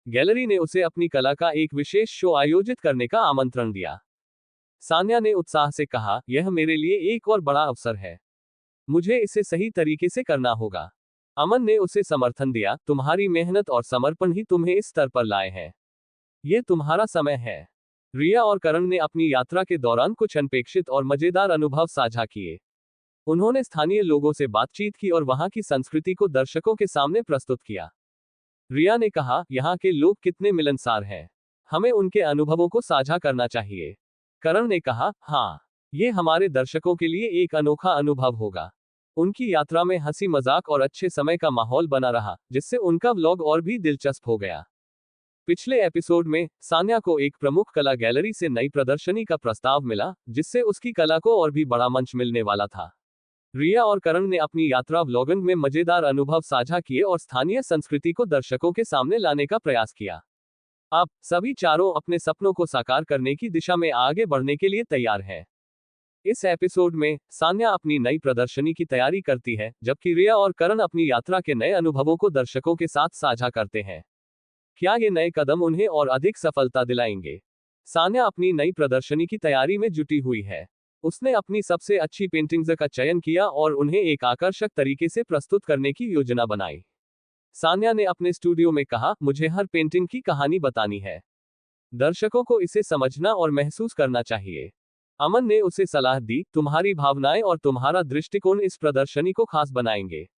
गैलरी ने उसे अपनी कला का एक विशेष शो आयोजित करने का आमंत्रण दिया। सान्या ने उत्साह से कहा, यह मेरे लिए एक और बड़ा अवसर है। मुझे इसे सही तरीके से करना होगा। अमन ने उसे समर्थन दिया, तुम्हारी मेहनत और समर्पण ही तुम्हें इस स्तर पर लाए हैं। यह तुम्हारा समय है। रिया और करण ने अपनी यात्रा के दौरान कुछ अनपेक्षित और मजेदार अनुभव साझा किए। उन्होंने स्थानीय लोगों से बातचीत की और वहां की संस्कृति को दर्शकों के सामने प्रस्तुत किया। रिया ने कहा, यहाँ के लोग कितने मिलनसार हैं। हमें उनके अनुभवों को साझा करना चाहिए। करण ने कहा, हाँ, ये हमारे दर्शकों के लिए एक अनोखा अनुभव होगा। उनकी यात्रा में हंसी मजाक और अच्छे समय का माहौल बना रहा, जिससे उनका व्लॉग और भी दिलचस्प हो गया। पिछले एपिसोड में सान्या को एक प्रमुख कला गैलरी से नई प्रदर्शनी का प्रस्ताव मिला, जिससे उसकी कला को और भी बड़ा मंच मिलने वाला था। रिया और करण ने अपनी यात्रा व्लॉगिंग में मजेदार अनुभव साझा किए और स्थानीय संस्कृति को दर्शकों के सामने लाने का प्रयास किया। अब सभी चारों अपने सपनों को साकार करने की दिशा में आगे बढ़ने के लिए तैयार हैं। इस एपिसोड में सान्या अपनी नई प्रदर्शनी की तैयारी करती है, जबकि रिया और करण अपनी यात्रा के नए अनुभवों को दर्शकों के साथ साझा करते हैं। क्या ये नए कदम उन्हें और अधिक सफलता दिलाएंगे? सान्या अपनी नई प्रदर्शनी की तैयारी में जुटी हुई है। उसने अपनी सबसे अच्छी पेंटिंग्स का चयन किया और उन्हें एक आकर्षक तरीके से प्रस्तुत करने की योजना बनाई। सान्या ने अपने स्टूडियो में कहा, मुझे हर पेंटिंग की कहानी बतानी है। दर्शकों को इसे समझना और महसूस करना चाहिए। अमन ने उसे सलाह दी, तुम्हारी भावनाएं और तुम्हारा दृष्टिकोण इस प्रदर्शनी को खास बनाएंगे।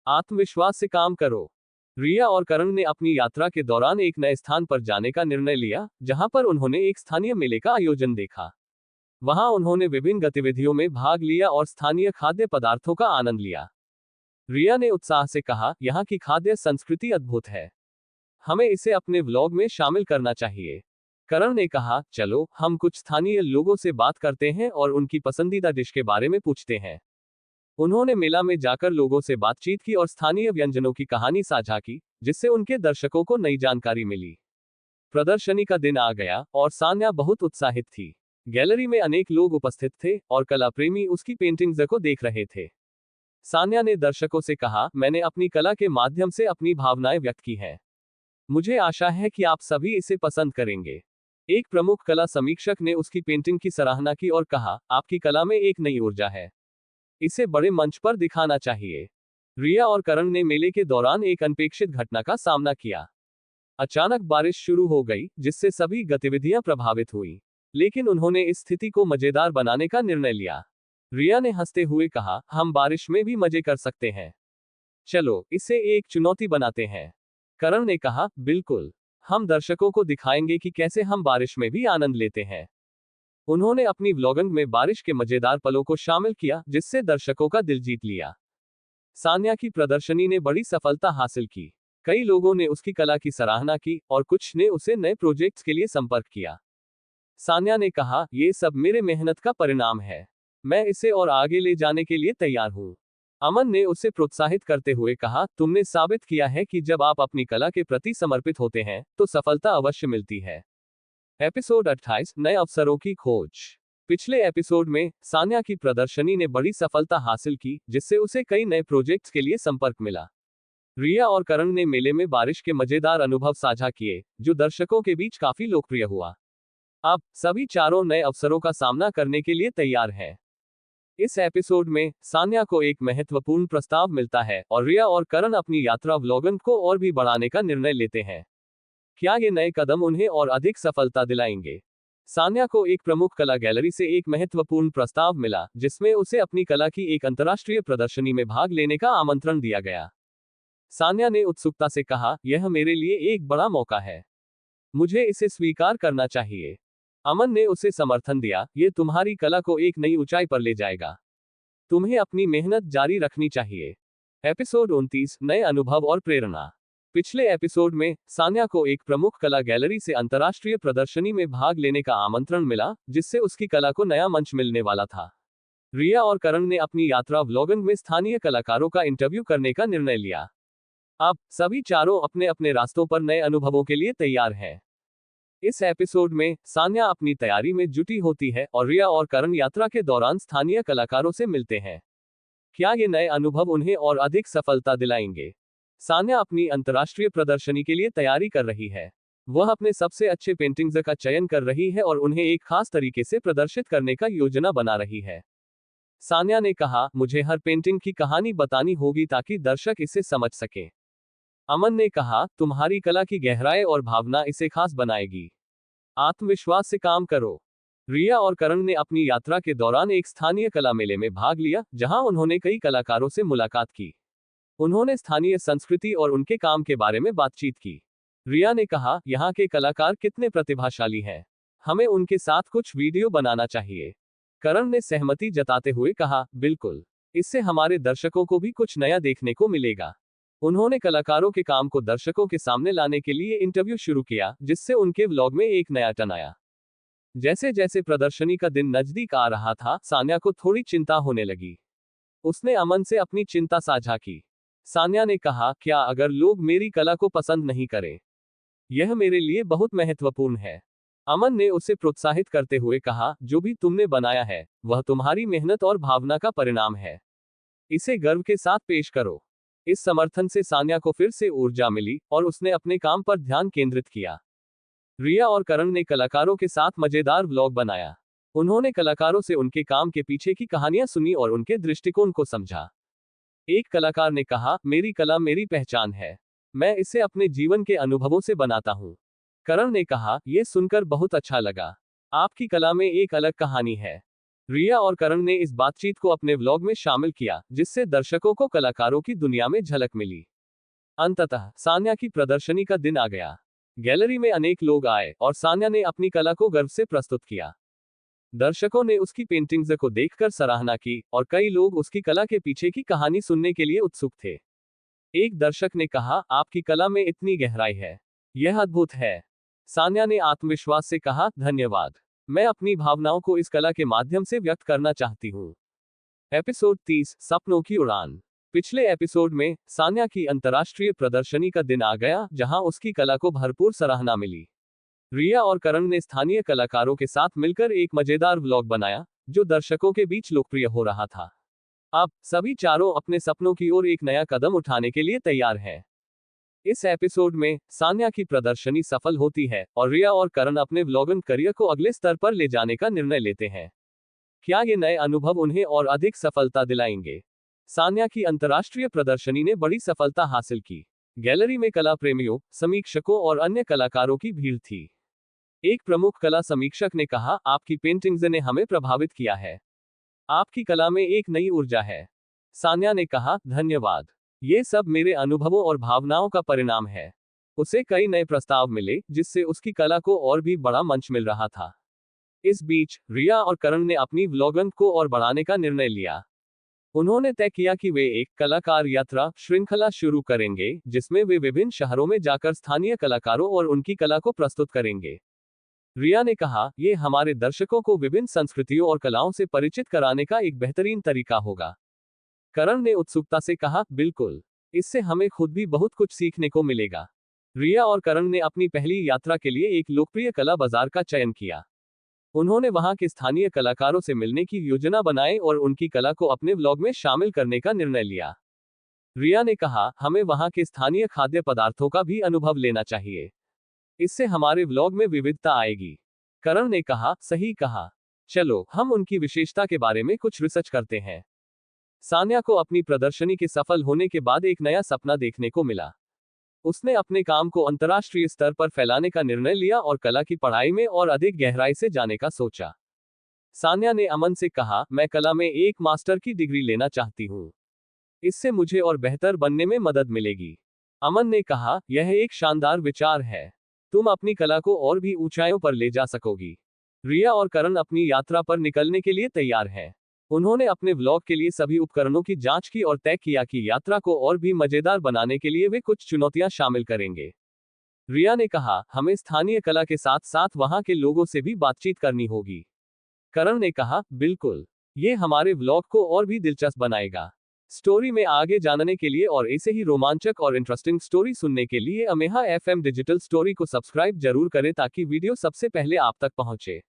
आत्मविश्वास से काम करो। रिया और करण ने अपनी यात्रा के दौरान एक नए स्थान पर जाने का निर्णय लिया, जहां पर उन्होंने एक स्थानीय मेले का आयोजन देखा। वहां उन्होंने विभिन्न गतिविधियों में भाग लिया और स्थानीय खाद्य पदार्थों का आनंद लिया। रिया ने उत्साह से कहा, यहाँ की खाद्य संस्कृति अद्भुत है। हमें इसे अपने व्लॉग में शामिल करना चाहिए। करण ने कहा, चलो हम कुछ स्थानीय लोगों से बात करते हैं और उनकी पसंदीदा डिश के बारे में पूछते हैं। उन्होंने मेला में जाकर लोगों से बातचीत की और स्थानीय व्यंजनों की कहानी साझा की, जिससे उनके दर्शकों को नई जानकारी मिली। प्रदर्शनी का दिन आ गया और सान्या बहुत उत्साहित थी। गैलरी में अनेक लोग उपस्थित थे और कला प्रेमी उसकी पेंटिंग्स को देख रहे थे। सान्या ने दर्शकों से कहा, मैंने अपनी कला के माध्यम से अपनी भावनाएं व्यक्त की हैं। मुझे आशा है कि आप सभी इसे पसंद करेंगे। एक प्रमुख कला समीक्षक ने उसकी पेंटिंग की सराहना की और कहा, आपकी कला में एक नई ऊर्जा है। इसे बड़े मंच पर दिखाना चाहिए। रिया और करण ने मेले के दौरान एक अनपेक्षित घटना का सामना किया। अचानक बारिश शुरू हो गई, जिससे सभी गतिविधियां प्रभावित हुई। लेकिन उन्होंने इस स्थिति को मजेदार बनाने का निर्णय लिया। रिया ने हंसते हुए कहा, हम बारिश में भी मजे कर सकते हैं। चलो इसे एक चुनौती बनाते हैं। करण ने कहा, बिल्कुल, हम दर्शकों को दिखाएंगे कि कैसे हम बारिश में भी आनंद लेते हैं। उन्होंने अपनी व्लॉगिंग में बारिश के मजेदार पलों को शामिल किया, जिससे दर्शकों का दिल जीत लिया। सान्या की प्रदर्शनी ने बड़ी सफलता हासिल की। कई लोगों ने उसकी कला की सराहना की और कुछ ने उसे नए प्रोजेक्ट्स के लिए संपर्क किया। सान्या ने कहा, ये सब मेरे मेहनत का परिणाम है। मैं इसे और आगे ले जाने के लिए तैयार हूँ। अमन ने उसे प्रोत्साहित करते हुए कहा, तुमने साबित किया है कि जब आप अपनी कला के प्रति समर्पित होते हैं, तो सफलता अवश्य मिलती है। एपिसोड 28, नए अवसरों की खोज। पिछले एपिसोड में सान्या की प्रदर्शनी ने बड़ी सफलता हासिल की, जिससे उसे कई नए प्रोजेक्ट्स के लिए संपर्क मिला। रिया और करण ने मेले में बारिश के मजेदार अनुभव साझा किए, जो दर्शकों के बीच काफी लोकप्रिय हुआ। अब सभी चारों नए अवसरों का सामना करने के लिए तैयार हैं। इस एपिसोड में सान्या को एक महत्वपूर्ण प्रस्ताव मिलता है और रिया और करण अपनी यात्रा व्लॉगिंग को और भी बढ़ाने का निर्णय लेते हैं। क्या ये नए कदम उन्हें और अधिक सफलता दिलाएंगे? सान्या को एक प्रमुख कला गैलरी से एक महत्वपूर्ण प्रस्ताव मिला, जिसमें उसे अपनी कला की एक अंतर्राष्ट्रीय प्रदर्शनी में भाग लेने का आमंत्रण दिया गया। सान्या ने उत्सुकता से कहा, यह मेरे लिए एक बड़ा मौका है। मुझे इसे स्वीकार करना चाहिए। अमन ने उसे समर्थन दिया, ये तुम्हारी कला को एक नई ऊंचाई पर ले जाएगा। तुम्हें अपनी मेहनत जारी रखनी चाहिए। एपिसोड 29, नए अनुभव और प्रेरणा। पिछले एपिसोड में सान्या को एक प्रमुख कला गैलरी से अंतर्राष्ट्रीय प्रदर्शनी में भाग लेने का आमंत्रण मिला, जिससे उसकी कला को नया मंच मिलने वाला था। रिया और करण ने अपनी यात्रा व्लॉगिंग में स्थानीय कलाकारों का इंटरव्यू करने का निर्णय लिया। अब सभी चारों अपने अपने रास्तों पर नए अनुभवों के लिए तैयार हैं। इस एपिसोड में सान्या अपनी तैयारी में जुटी होती है और रिया और करण यात्रा के दौरान स्थानीय कलाकारों से मिलते हैं। क्या ये नए अनुभव उन्हें और अधिक सफलता दिलाएंगे? सान्या अपनी अंतर्राष्ट्रीय प्रदर्शनी के लिए तैयारी कर रही है। वह अपने सबसे अच्छे पेंटिंग्स का चयन कर रही है और उन्हें एक खास तरीके से प्रदर्शित करने का योजना बना रही है। सान्या ने कहा, मुझे हर पेंटिंग की कहानी बतानी होगी ताकि दर्शक इसे समझ सकें। अमन ने कहा, तुम्हारी कला की गहराई और भावना इसे खास बनाएगी। आत्मविश्वास से काम करो। रिया और करण ने अपनी यात्रा के दौरान एक स्थानीय कला मेले में भाग लिया, जहां उन्होंने कई कलाकारों से मुलाकात की। उन्होंने स्थानीय संस्कृति और उनके काम के बारे में बातचीत की। रिया ने कहा, यहाँ के कलाकार कितने प्रतिभाशाली हैं। हमें उनके साथ कुछ वीडियो बनाना चाहिए। करण ने सहमति जताते हुए कहा, बिल्कुल। इससे हमारे दर्शकों को भी कुछ नया देखने को मिलेगा। उन्होंने कलाकारों के काम को दर्शकों के सामने लाने के लिए इंटरव्यू शुरू किया, जिससे उनके व्लॉग में एक नया टर्न आया। जैसे जैसे प्रदर्शनी का दिन नजदीक आ रहा था, सान्या को थोड़ी चिंता होने लगी। उसने अमन से अपनी चिंता साझा की। सान्या ने कहा, क्या अगर लोग मेरी कला को पसंद नहीं करें? यह मेरे लिए बहुत महत्वपूर्ण है। अमन ने उसे प्रोत्साहित करते हुए कहा, जो भी तुमने बनाया है, वह तुम्हारी मेहनत और भावना का परिणाम है। इसे गर्व के साथ पेश करो। इस समर्थन से सान्या को फिर से ऊर्जा मिली और उसने अपने काम पर ध्यान केंद्रित किया। रिया और करण ने कलाकारों के साथ मजेदार व्लॉग बनाया। उन्होंने कलाकारों से उनके काम के पीछे की कहानियां सुनी और उनके दृष्टिकोण को समझा। एक कलाकार ने कहा, मेरी कला मेरी पहचान है। मैं इसे अपने जीवन के अनुभवों से बनाता हूँ। करण ने कहा, यह सुनकर बहुत अच्छा लगा। आपकी कला में एक अलग कहानी है। रिया और करण ने इस बातचीत को अपने व्लॉग में शामिल किया, जिससे दर्शकों को कलाकारों की दुनिया में झलक मिली। अंततः सान्या की प्रदर्शनी का दिन आ गया। गैलरी में अनेक लोग आए और सान्या ने अपनी कला को गर्व से प्रस्तुत किया। दर्शकों ने उसकी पेंटिंग्स को देखकर सराहना की और कई लोग उसकी कला के पीछे की कहानी सुनने के लिए उत्सुक थे। एक दर्शक ने कहा, आपकी कला में इतनी गहराई है। यह अद्भुत है। सान्या ने आत्मविश्वास से कहा, धन्यवाद। मैं अपनी भावनाओं को इस कला के माध्यम से व्यक्त करना चाहती हूँ। एपिसोड 30, सपनों की उड़ान। पिछले एपिसोड में सान्या की अंतर्राष्ट्रीय प्रदर्शनी का दिन आ गया, जहां उसकी कला को भरपूर सराहना मिली। रिया और करण ने स्थानीय कलाकारों के साथ मिलकर एक मजेदार व्लॉग बनाया, जो दर्शकों के बीच लोकप्रिय हो रहा था। अब सभी चारों अपने सपनों की ओर एक नया कदम उठाने के लिए तैयार हैं। इस एपिसोड में सान्या की प्रदर्शनी सफल होती है और रिया और करण अपने व्लॉगिंग करियर को अगले स्तर पर ले जाने का निर्णय लेते हैं। क्या ये नए अनुभव उन्हें और अधिक सफलता दिलाएंगे? सान्या की अंतर्राष्ट्रीय प्रदर्शनी ने बड़ी सफलता हासिल की। गैलरी में कला प्रेमियों, समीक्षकों और अन्य कलाकारों की भीड़ थी। एक प्रमुख कला समीक्षक ने कहा, आपकी पेंटिंग्स ने हमें प्रभावित किया है। आपकी कला में एक नई ऊर्जा है। सान्या ने कहा, धन्यवाद। ये सब मेरे अनुभवों और भावनाओं का परिणाम है। उसे कई नए प्रस्ताव मिले, जिससे उसकी कला को और भी बड़ा मंच मिल रहा था। इस बीच रिया और करण ने अपनी व्लॉगिंग को और बढ़ाने का निर्णय लिया। उन्होंने तय किया कि वे एक कलाकार यात्रा श्रृंखला शुरू करेंगे, जिसमें वे विभिन्न शहरों में जाकर स्थानीय कलाकारों और उनकी कला को प्रस्तुत करेंगे। रिया ने कहा, ये हमारे दर्शकों को विभिन्न संस्कृतियों और कलाओं से परिचित कराने का एक बेहतरीन तरीका होगा। करण ने उत्सुकता से कहा, बिल्कुल। इससे हमें खुद भी बहुत कुछ सीखने को मिलेगा। रिया और करण ने अपनी पहली यात्रा के लिए एक लोकप्रिय कला बाजार का चयन किया। उन्होंने वहां के स्थानीय कलाकारों से मिलने की योजना बनाई और उनकी कला को अपने व्लॉग में शामिल करने का निर्णय लिया। रिया ने कहा, हमें वहां के स्थानीय खाद्य पदार्थों का भी अनुभव लेना चाहिए। इससे हमारे व्लॉग में विविधता आएगी। करण ने कहा, सही कहा। चलो हम उनकी विशेषता के बारे में कुछ रिसर्च करते हैं। सान्या को अपनी प्रदर्शनी के सफल होने के बाद एक नया सपना देखने को मिला। उसने अपने काम को अंतर्राष्ट्रीय स्तर पर फैलाने का निर्णय लिया और कला की पढ़ाई में और अधिक गहराई से जाने का सोचा। सान्या ने अमन से कहा, मैं कला में एक मास्टर की डिग्री लेना चाहती हूँ। इससे मुझे और बेहतर बनने में मदद मिलेगी। अमन ने कहा, यह एक शानदार विचार है। तुम अपनी कला को और भी ऊंचाइयों पर ले जा सकोगी। रिया और करण अपनी यात्रा पर निकलने के लिए तैयार हैं। उन्होंने अपने व्लॉग के लिए सभी उपकरणों की जांच की और तय किया कि यात्रा को और भी मजेदार बनाने के लिए वे कुछ चुनौतियां शामिल करेंगे। रिया ने कहा, हमें स्थानीय कला के साथ साथ वहां के लोगों से भी बातचीत करनी होगी। करण ने कहा, बिल्कुल, ये हमारे व्लॉग को और भी दिलचस्प बनाएगा। स्टोरी में आगे जानने के लिए और ऐसे ही रोमांचक और इंटरेस्टिंग स्टोरी सुनने के लिए अमेहा FM डिजिटल स्टोरी को सब्सक्राइब जरूर करें ताकि वीडियो सबसे पहले आप तक पहुंचे।